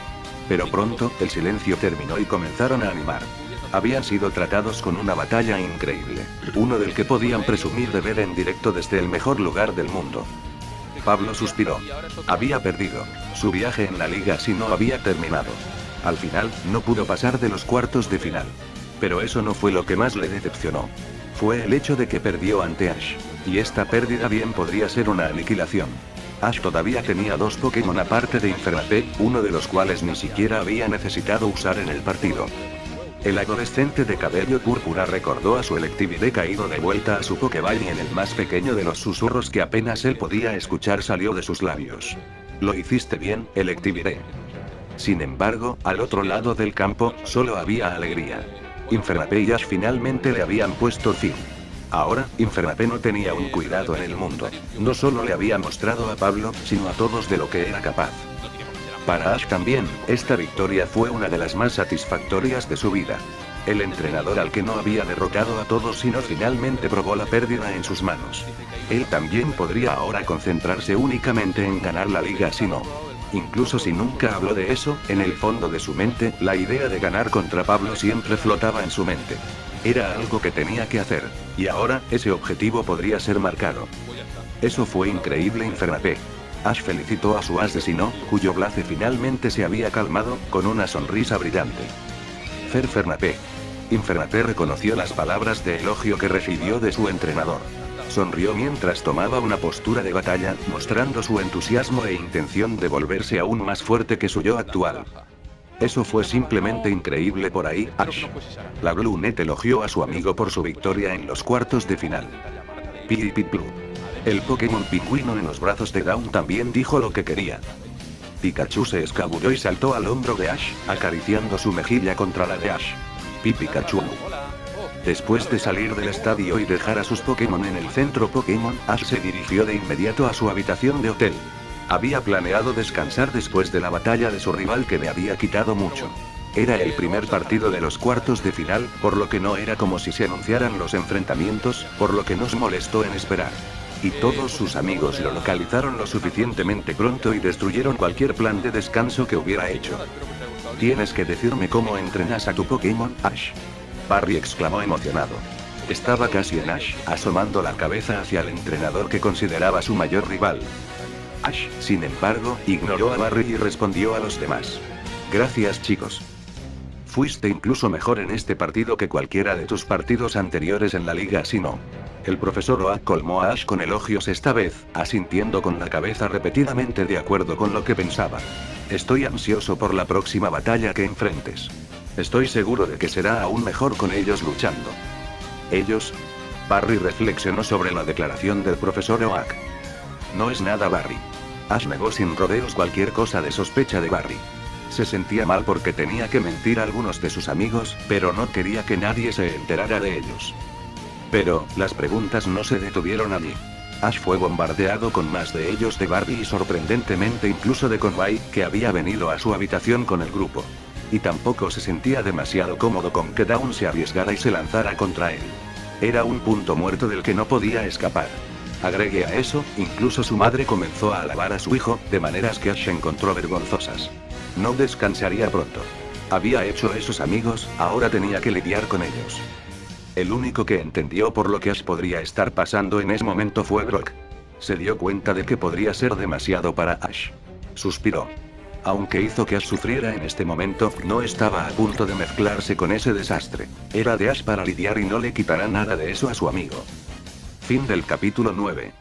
Pero pronto, el silencio terminó y comenzaron a animar. Habían sido tratados con una batalla increíble, uno del que podían presumir de ver en directo desde el mejor lugar del mundo. Pablo suspiró. Había perdido. Su viaje en la liga si no había terminado. Al final, no pudo pasar de los cuartos de final. Pero eso no fue lo que más le decepcionó. Fue el hecho de que perdió ante Ash. Y esta pérdida bien podría ser una aniquilación. Ash todavía tenía 2 Pokémon aparte de Infernape, uno de los cuales ni siquiera había necesitado usar en el partido. El adolescente de cabello púrpura recordó a su Electivire caído de vuelta a su Pokéball y en el más pequeño de los susurros que apenas él podía escuchar salió de sus labios. Lo hiciste bien, Electivire. Sin embargo, al otro lado del campo, solo había alegría. Infernape y Ash finalmente le habían puesto fin. Ahora, Infernape no tenía un cuidado en el mundo. No solo le había mostrado a Pablo, sino a todos de lo que era capaz. Para Ash también, esta victoria fue una de las más satisfactorias de su vida. El entrenador al que no había derrotado a todos sino finalmente probó la pérdida en sus manos. Él también podría ahora concentrarse únicamente en ganar la liga si no. Incluso si nunca habló de eso, en el fondo de su mente, la idea de ganar contra Pablo siempre flotaba en su mente. Era algo que tenía que hacer, y ahora, ese objetivo podría ser marcado. Eso fue increíble Infernape. Ash felicitó a su asesino, cuyo Blaze finalmente se había calmado, con una sonrisa brillante. Fernape. Infernape reconoció las palabras de elogio que recibió de su entrenador. Sonrió mientras tomaba una postura de batalla, mostrando su entusiasmo e intención de volverse aún más fuerte que su yo actual. Eso fue simplemente increíble por ahí, Ash. La Bluenet elogió a su amigo por su victoria en los cuartos de final. Pipipiplu. El Pokémon pingüino en los brazos de Dawn también dijo lo que quería. Pikachu se escabulló y saltó al hombro de Ash, acariciando su mejilla contra la de Ash. Pikachu. Después de salir del estadio y dejar a sus Pokémon en el centro Pokémon, Ash se dirigió de inmediato a su habitación de hotel. Había planeado descansar después de la batalla de su rival que le había quitado mucho. Era el primer partido de los cuartos de final, por lo que no era como si se anunciaran los enfrentamientos, por lo que no se molestó en esperar. Y todos sus amigos lo localizaron lo suficientemente pronto y destruyeron cualquier plan de descanso que hubiera hecho. Tienes que decirme cómo entrenas a tu Pokémon, Ash. Barry exclamó emocionado. Estaba casi en Ash, asomando la cabeza hacia el entrenador que consideraba su mayor rival. Ash, sin embargo, ignoró a Barry y respondió a los demás. Gracias chicos. Fuiste incluso mejor en este partido que cualquiera de tus partidos anteriores en la liga si no. El profesor Oak colmó a Ash con elogios esta vez, asintiendo con la cabeza repetidamente de acuerdo con lo que pensaba. Estoy ansioso por la próxima batalla que enfrentes. Estoy seguro de que será aún mejor con ellos luchando. ¿Ellos? Barry reflexionó sobre la declaración del profesor Oak. No es nada Barry. Ash negó sin rodeos cualquier cosa de sospecha de Barry. Se sentía mal porque tenía que mentir a algunos de sus amigos, pero no quería que nadie se enterara de ellos. Pero, las preguntas no se detuvieron allí. Ash fue bombardeado con más de ellos de Barry y sorprendentemente incluso de Conway, que había venido a su habitación con el grupo. Y tampoco se sentía demasiado cómodo con que Dawn se arriesgara y se lanzara contra él. Era un punto muerto del que no podía escapar. Agregue a eso, incluso su madre comenzó a alabar a su hijo, de maneras que Ash encontró vergonzosas. No descansaría pronto. Había hecho esos amigos, ahora tenía que lidiar con ellos. El único que entendió por lo que Ash podría estar pasando en ese momento fue Brock. Se dio cuenta de que podría ser demasiado para Ash. Suspiró. Aunque hizo que Ash sufriera en este momento, no estaba a punto de mezclarse con ese desastre. Era de Ash para lidiar y no le quitará nada de eso a su amigo. Fin del capítulo 9.